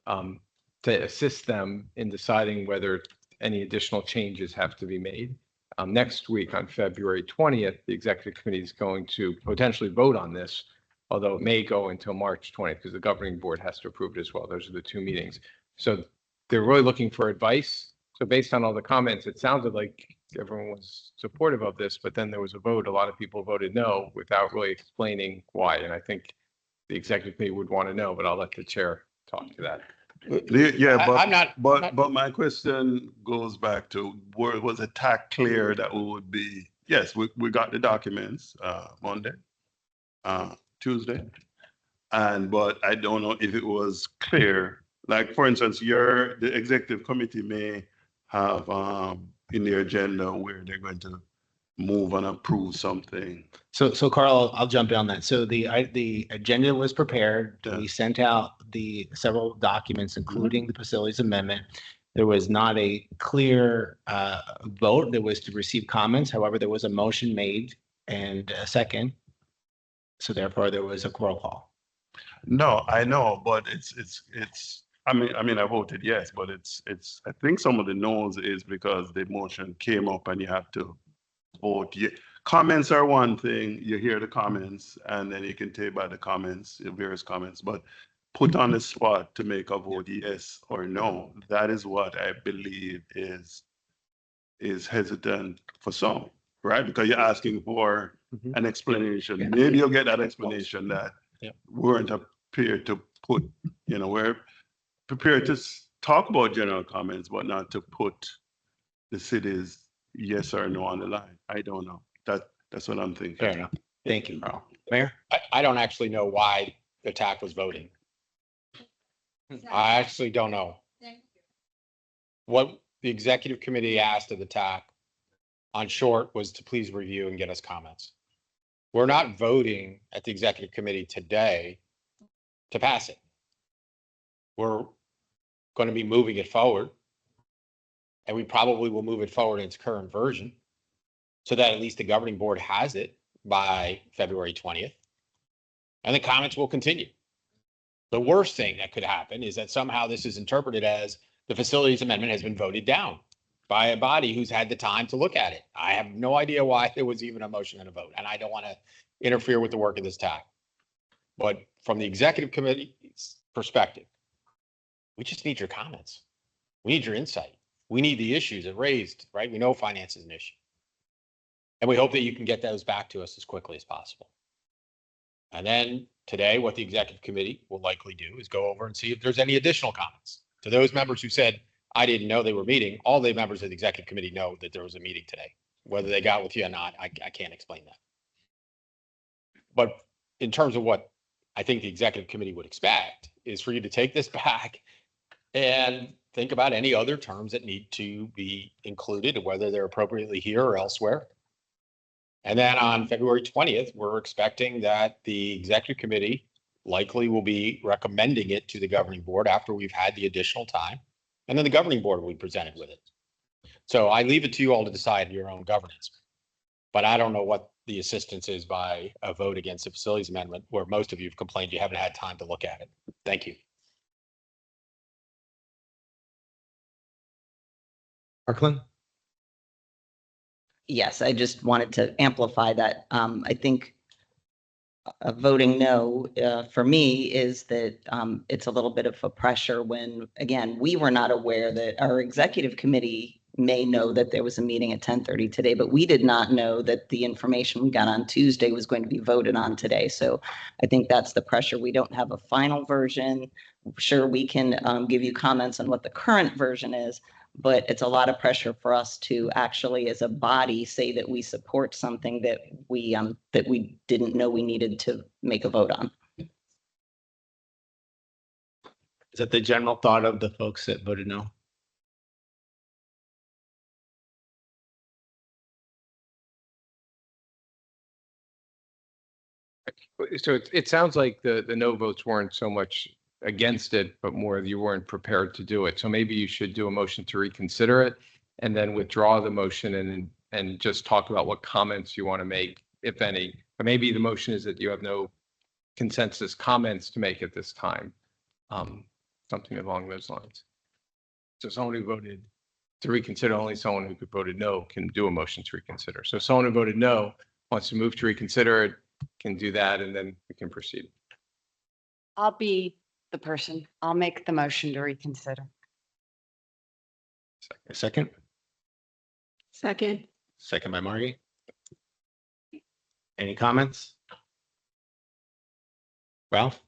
to assist them in deciding whether any additional changes have to be made. Next week on February 20th, the executive committee is going to potentially vote on this, although it may go until March 20th because the governing board has to approve it as well. Those are the two meetings. So they're really looking for advice. So based on all the comments, it sounded like everyone was supportive of this, but then there was a vote. A lot of people voted no without really explaining why. And I think the executive committee would want to know, but I'll let the chair talk to that. Yeah, I'm not- but my question goes back to, was the TAC clear that we would be, yes, we got the documents Monday, Tuesday. But I don't know if it was clear Like, for instance, the executive committee may have in their agenda where they're going to move and approve something. So Carl, I'll jump in on that. So the agenda was prepared. Yeah. We sent out the several documents, including the facilities amendment. There was not a clear vote. There was to receive comments. However, there was a motion made and a second. So therefore, there was a roll call. No, I know, but I mean, I voted yes, but I think some of the no's is because the motion came up and you have to vote. Comments are one thing, you hear the comments and then you can take by the comments, various comments, but put on the spot to make a vote yes or no, that is what I believe is hesitant for some, right? Because you're asking for an explanation. Yeah. Maybe you'll get that explanation that Yeah. weren't prepared to put, we're prepared to talk about general comments, but not to put the city's yes or no on the line. I don't know. That's what I'm thinking. Fair enough. Thank you, Carl. Mayor? I don't actually know why the TAC was voting. I actually don't know. What the executive committee asked of the TAC on short was to please review and get us comments. We're not voting at the executive committee today to pass it. We're going to be moving it forward, and we probably will move it forward in its current version so that at least the governing board has it by February 20th. And the comments will continue. The worst thing that could happen is that somehow this is interpreted as the facilities amendment has been voted down by a body who's had the time to look at it. I have no idea why there was even a motion and a vote, and I don't want to interfere with the work of this TAC. But from the executive committee's perspective, we just need your comments. We need your insight. We need the issues that raised, right? We know finance is an issue. And we hope that you can get those back to us as quickly as possible. And then today, what the executive committee will likely do is go over and see if there's any additional comments. To those members who said, I didn't know they were meeting, all the members of the executive committee know that there was a meeting today. Whether they got with you or not, I can't explain that. But in terms of what I think the executive committee would expect is for you to take this back and think about any other terms that need to be included, whether they're appropriately here or elsewhere. And then on February 20th, we're expecting that the executive committee likely will be recommending it to the governing board after we've had the additional time. And then the governing board will be presented with it. So I leave it to you all to decide your own governance. But I don't know what the assistance is by a vote against the facilities amendment, where most of you have complained you haven't had time to look at it. Thank you. Parkland? Yes, I just wanted to amplify that. I think voting no for me is that it's a little bit of a pressure when, again, we were not aware that our executive committee may know that there was a meeting at 10:30 today, but we did not know that the information we got on Tuesday was going to be voted on today. So I think that's the pressure. We don't have a final version. Sure, we can give you comments on what the current version is, but it's a lot of pressure for us to actually, as a body, say that we support something that we didn't know we needed to make a vote on. Is that the general thought of the folks that voted no? So it sounds like the no votes weren't so much against it, but more you weren't prepared to do it. So maybe you should do a motion to reconsider it and then withdraw the motion and just talk about what comments you want to make, if any. But maybe the motion is that you have no consensus comments to make at this time. Something along those lines. So someone who voted to reconsider, only someone who voted no can do a motion to reconsider. So someone who voted no wants to move to reconsider it, can do that, and then we can proceed. I'll be the person. I'll make the motion to reconsider. Second? Second. Second by Margie. Any comments? Ralph?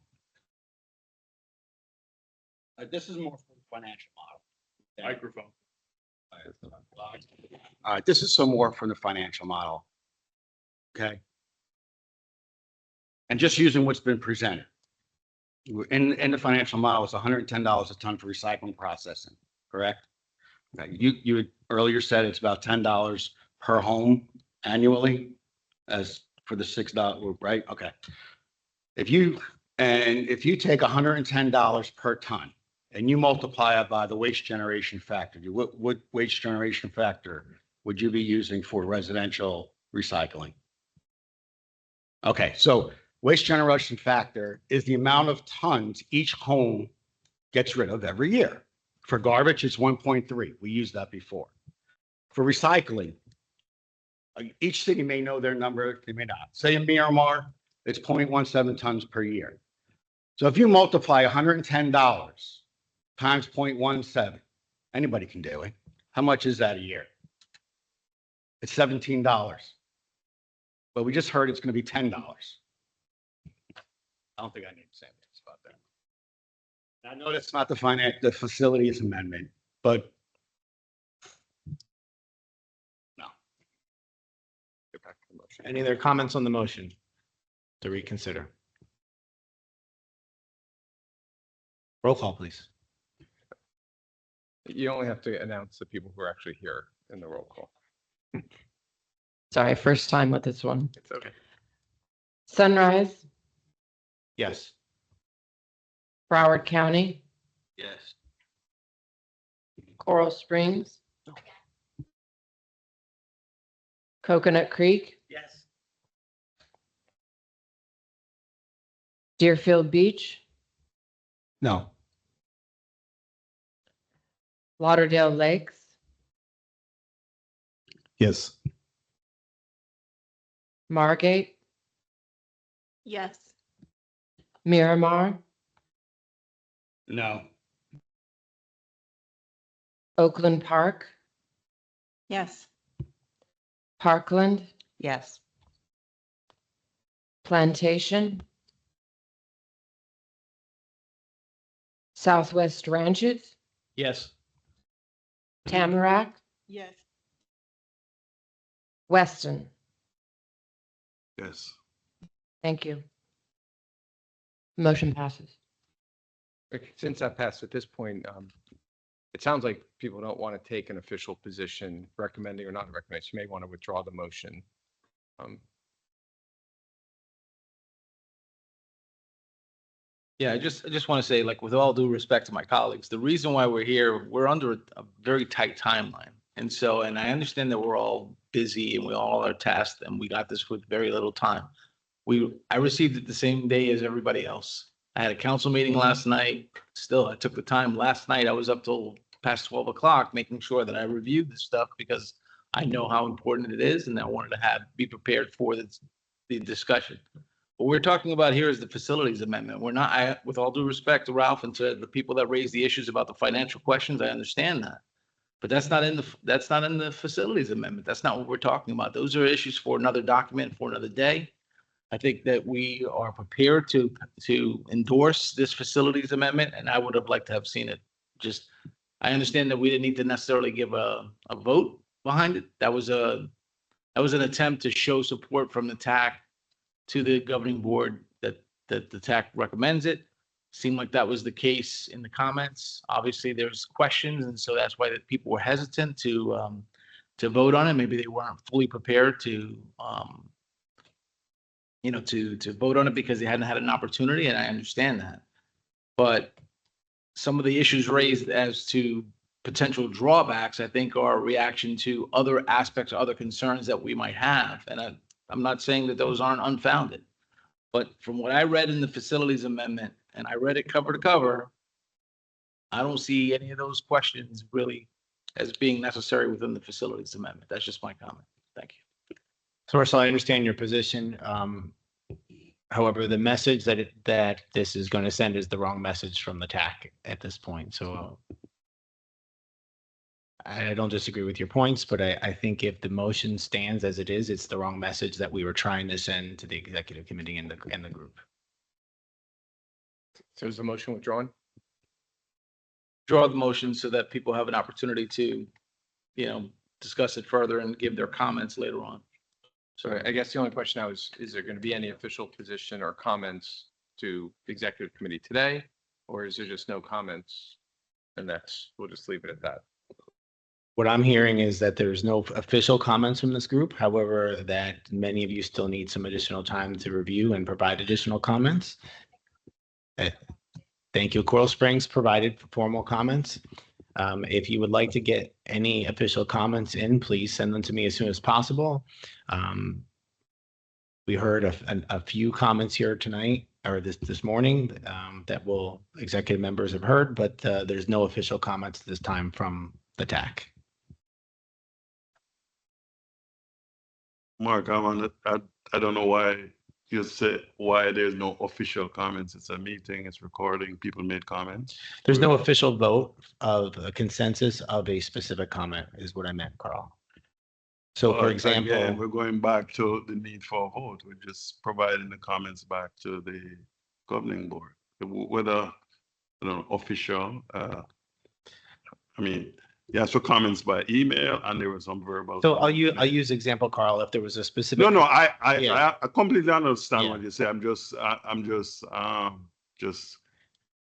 This is more for the financial model. Microphone. This is some more from the financial model. Okay. And just using what's been presented. in the financial model, it's $110 a ton for recycling processing, correct? Okay, you had earlier said it's about $10 per home annually as for the $6, right? Okay. If you take $110 per ton and you multiply it by the waste generation factor, what waste generation factor would you be using for residential recycling? Okay, so waste generation factor is the amount of tons each home gets rid of every year. For garbage, it's 1.3. We used that before. For recycling, each city may know their number, they may not. Say in Miramar, it's 0.17 tons per year. So if you multiply $110 times 0.17, anybody can do it. How much is that a year? It's $17. But we just heard it's going to be $10. I don't think I need to say anything about that. I know that's not the facilities amendment, but no. Get back to the motion. Any other comments on the motion to reconsider? Roll call, please. You only have to announce the people who are actually here in the roll call. Sorry, first time with this one. It's okay. Sunrise, Yes. Broward County, Yes. Coral Springs, Coconut Creek, Yes. Deerfield Beach, No. Lauderdale Lakes, Yes. Margate, Yes. Miramar, No. Oakland Park, Yes. Parkland, Yes. Plantation, Southwest Ranches, Yes. Tamarack, Yes. Weston. Yes. Thank you. Motion passes. Okay, since that passed at this point, it sounds like people don't want to take an official position recommending or not recommending. You may want to withdraw the motion. Yeah, I just want to say, like, with all due respect to my colleagues, the reason why we're here, we're under a very tight timeline. And so, and I understand that we're all busy and we all are tasked and we got this with very little time. I received it the same day as everybody else. I had a council meeting last night. Still, I took the time last night. I was up till past 12 o'clock, making sure that I reviewed this stuff because I know how important it is and I wanted to be prepared for the discussion. What we're talking about here is the facilities amendment. We're not, with all due respect to Ralph and to the people that raised the issues about the financial questions, I understand that. But that's not in the facilities amendment. That's not what we're talking about. Those are issues for another document, for another day. I think that we are prepared to endorse this facilities amendment, and I would have liked to have seen it. Just, I understand that we didn't need to necessarily give a vote behind it. That was an attempt to show support from the TAC to the governing board that the TAC recommends it. Seemed like that was the case in the comments. Obviously, there's questions, and so that's why that people were hesitant to vote on it. Maybe they weren't fully prepared to vote on it because they hadn't had an opportunity, and I understand that. But some of the issues raised as to potential drawbacks, I think, are a reaction to other aspects, other concerns that we might have. And I'm not saying that those aren't unfounded, but from what I read in the facilities amendment, and I read it cover to cover, I don't see any of those questions really as being necessary within the facilities amendment. That's just my comment. Thank you. So Russell, I understand your position. However, the message that this is going to send is the wrong message from the TAC at this point. So I don't disagree with your points, but I think if the motion stands as it is, it's the wrong message that we were trying to send to the executive committee and the group. So is the motion withdrawn? Draw the motion so that people have an opportunity to, discuss it further and give their comments later on. So I guess the only question now is there going to be any official position or comments to executive committee today? Or is there just no comments? And we'll just leave it at that. What I'm hearing is that there's no official comments from this group. However, that many of you still need some additional time to review and provide additional comments. Thank you. Coral Springs provided formal comments. If you would like to get any official comments in, please send them to me as soon as possible. We heard a few comments here tonight or this morning that executive members have heard, but there's no official comments this time from the TAC. Mark, I don't know why you said why there's no official comments. It's a meeting, it's recording, people made comments. There's no official vote of a consensus of a specific comment is what I meant, Carl. So for example, again, we're going back to the need for a vote. We're just providing the comments back to the governing board. Whether, official, yes, for comments by email, and there was some verbal. so I'll use example, Carl, if there was a specific. No, Yeah. I completely understand Yeah. what you say. I'm just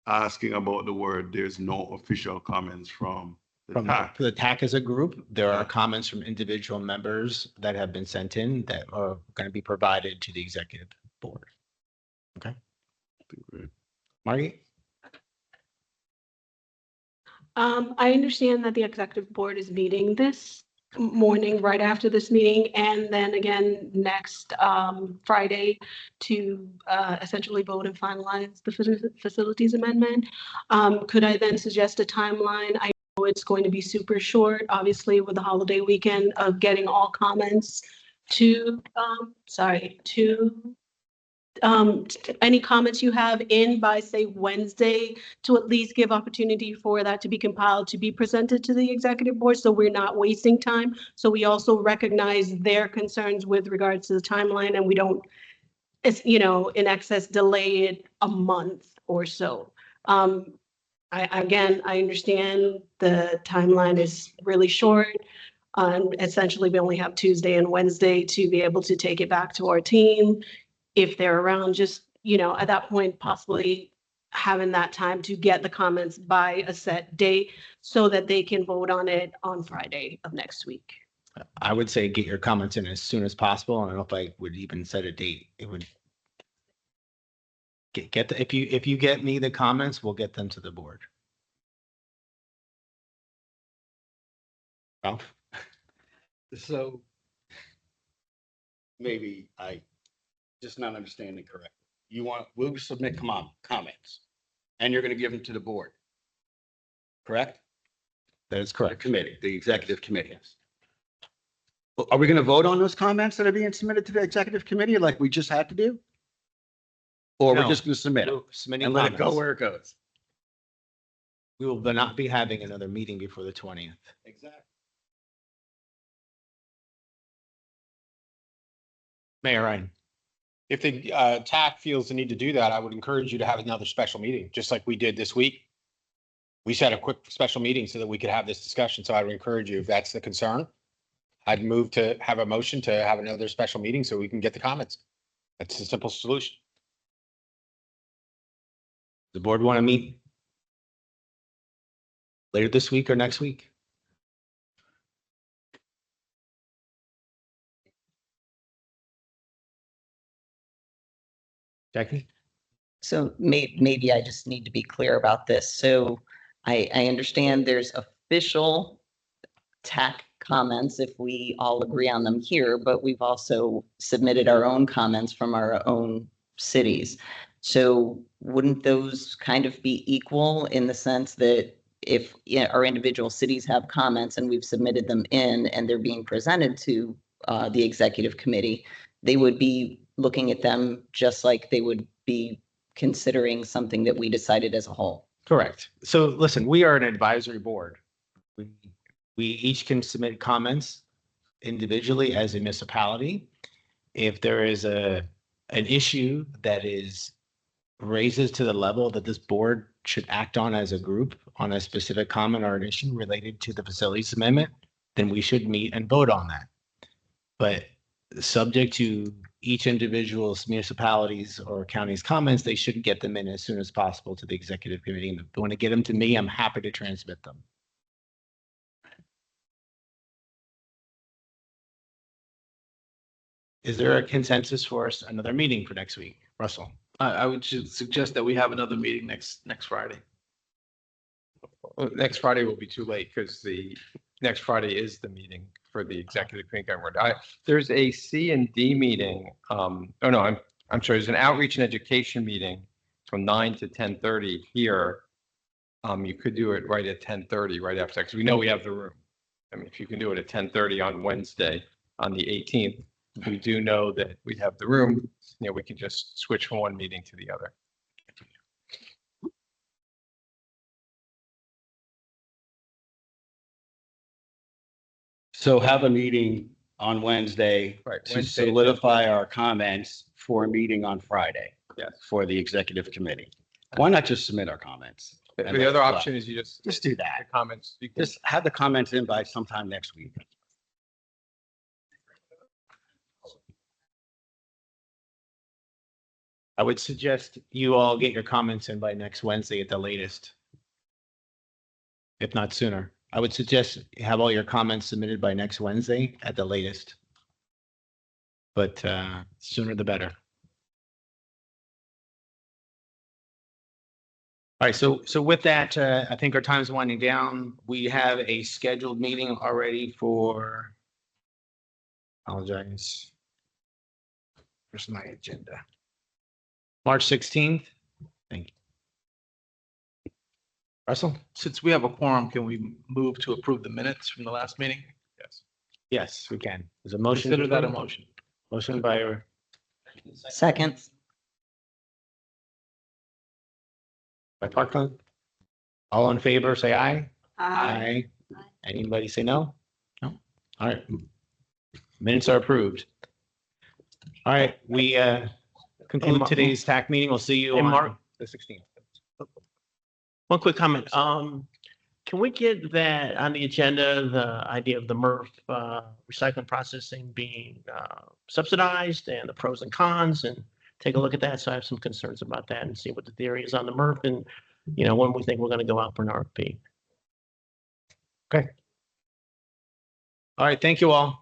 asking about the word. There's no official comments from the TAC. For the TAC as a group, there are comments from individual members that have been sent in that are going to be provided to the executive board. Okay. Margie? I understand that the executive board is meeting this morning, right after this meeting, and then again next Friday to essentially vote and finalize the facilities amendment. Could I then suggest a timeline? I know it's going to be super short, obviously, with the holiday weekend of getting all comments to any comments you have in by, say, Wednesday, to at least give opportunity for that to be compiled, to be presented to the executive board, so we're not wasting time. So we also recognize their concerns with regards to the timeline, and we don't, in excess delay it a month or so. I understand the timeline is really short. Essentially, we only have Tuesday and Wednesday to be able to take it back to our team. If they're around, just, at that point, possibly having that time to get the comments by a set date so that they can vote on it on Friday of next week. I would say get your comments in as soon as possible. I don't know if I would even set a date. It would if you get me the comments, we'll get them to the board. Ralph? So maybe I just not understanding correctly. We'll submit comments and you're going to give them to the board. Correct? That is The correct. committee, the executive committee. Are we going to vote on those comments that are being submitted to the executive committee like we just had to do? Or No. we're just going to submit it Submitting and let it go comments. where it goes? We will not be having another meeting before the 20th. Exactly. Mayor Ryan. If the TAC feels the need to do that, I would encourage you to have another special meeting, just like we did this week. We set a quick special meeting so that we could have this discussion. So I would encourage you, if that's the concern, I'd move to have a motion to have another special meeting so we can get the comments. That's a simple solution. The board want to meet later this week or next week? Jackie? So maybe I just need to be clear about this. So I understand there's official TAC comments if we all agree on them here, but we've also submitted our own comments from our own cities. So wouldn't those kind of be equal in the sense that if our individual cities have comments and we've submitted them in and they're being presented to the executive committee, they would be looking at them just like they would be considering something that we decided as a whole? Correct. So listen, we are an advisory board. We each can submit comments individually as a municipality. If there is an issue that raises to the level that this board should act on as a group on a specific comment or an issue related to the facilities amendment, then we should meet and vote on that. But subject to each individual's municipalities or county's comments, they should get them in as soon as possible to the executive committee. And if they want to get them to me, I'm happy to transmit them. Is there a consensus for us, another meeting for next week? Russell? I would suggest that we have another meeting next Friday. Well, next Friday will be too late because the next Friday is the meeting for the executive committee. There's a C and D meeting. Oh no, I'm sorry. There's an outreach and education meeting from 9 to 10:30 here. You could do it right at 10:30, right after that, because we know we have the room. I mean, if you can do it at 10:30 on Wednesday, on the 18th, we do know that we have the room. You know, we can just switch from one meeting to the other. So have a meeting on Wednesday Right, to Wednesday at solidify our comments for a meeting on Friday Yes. for the executive committee. Why not just submit our comments? The other option is you just Just do the that. comments. You can Just have the comments in by sometime next week. I would suggest you all get your comments in by next Wednesday at the latest, if not sooner. I would suggest you have all your comments submitted by next Wednesday at the latest. But sooner the better. All right, so with that, I think our time's winding down. We have a scheduled meeting already for, apologize. Where's my agenda? March 16th. Thank you. Russell? Since we have a quorum, can we move to approve the minutes from the last meeting? Yes. Yes, we can. There's a motion. Consider that a approve? motion. Motion by Second. Parkland. All in favor, say aye. Aye. Anybody say no? No? All right. Minutes are approved. All right, we conclude today's TAC meeting. We'll see you Hey, on Mark. the 16th. One quick comment. Can we get that on the agenda, the idea of the MRF recycling processing being subsidized and the pros and cons, and take a look at that? So I have some concerns about that and see what the theory is on the MRF and, you know, when we think we're going to go out for an RFP. Okay. All right, thank you all.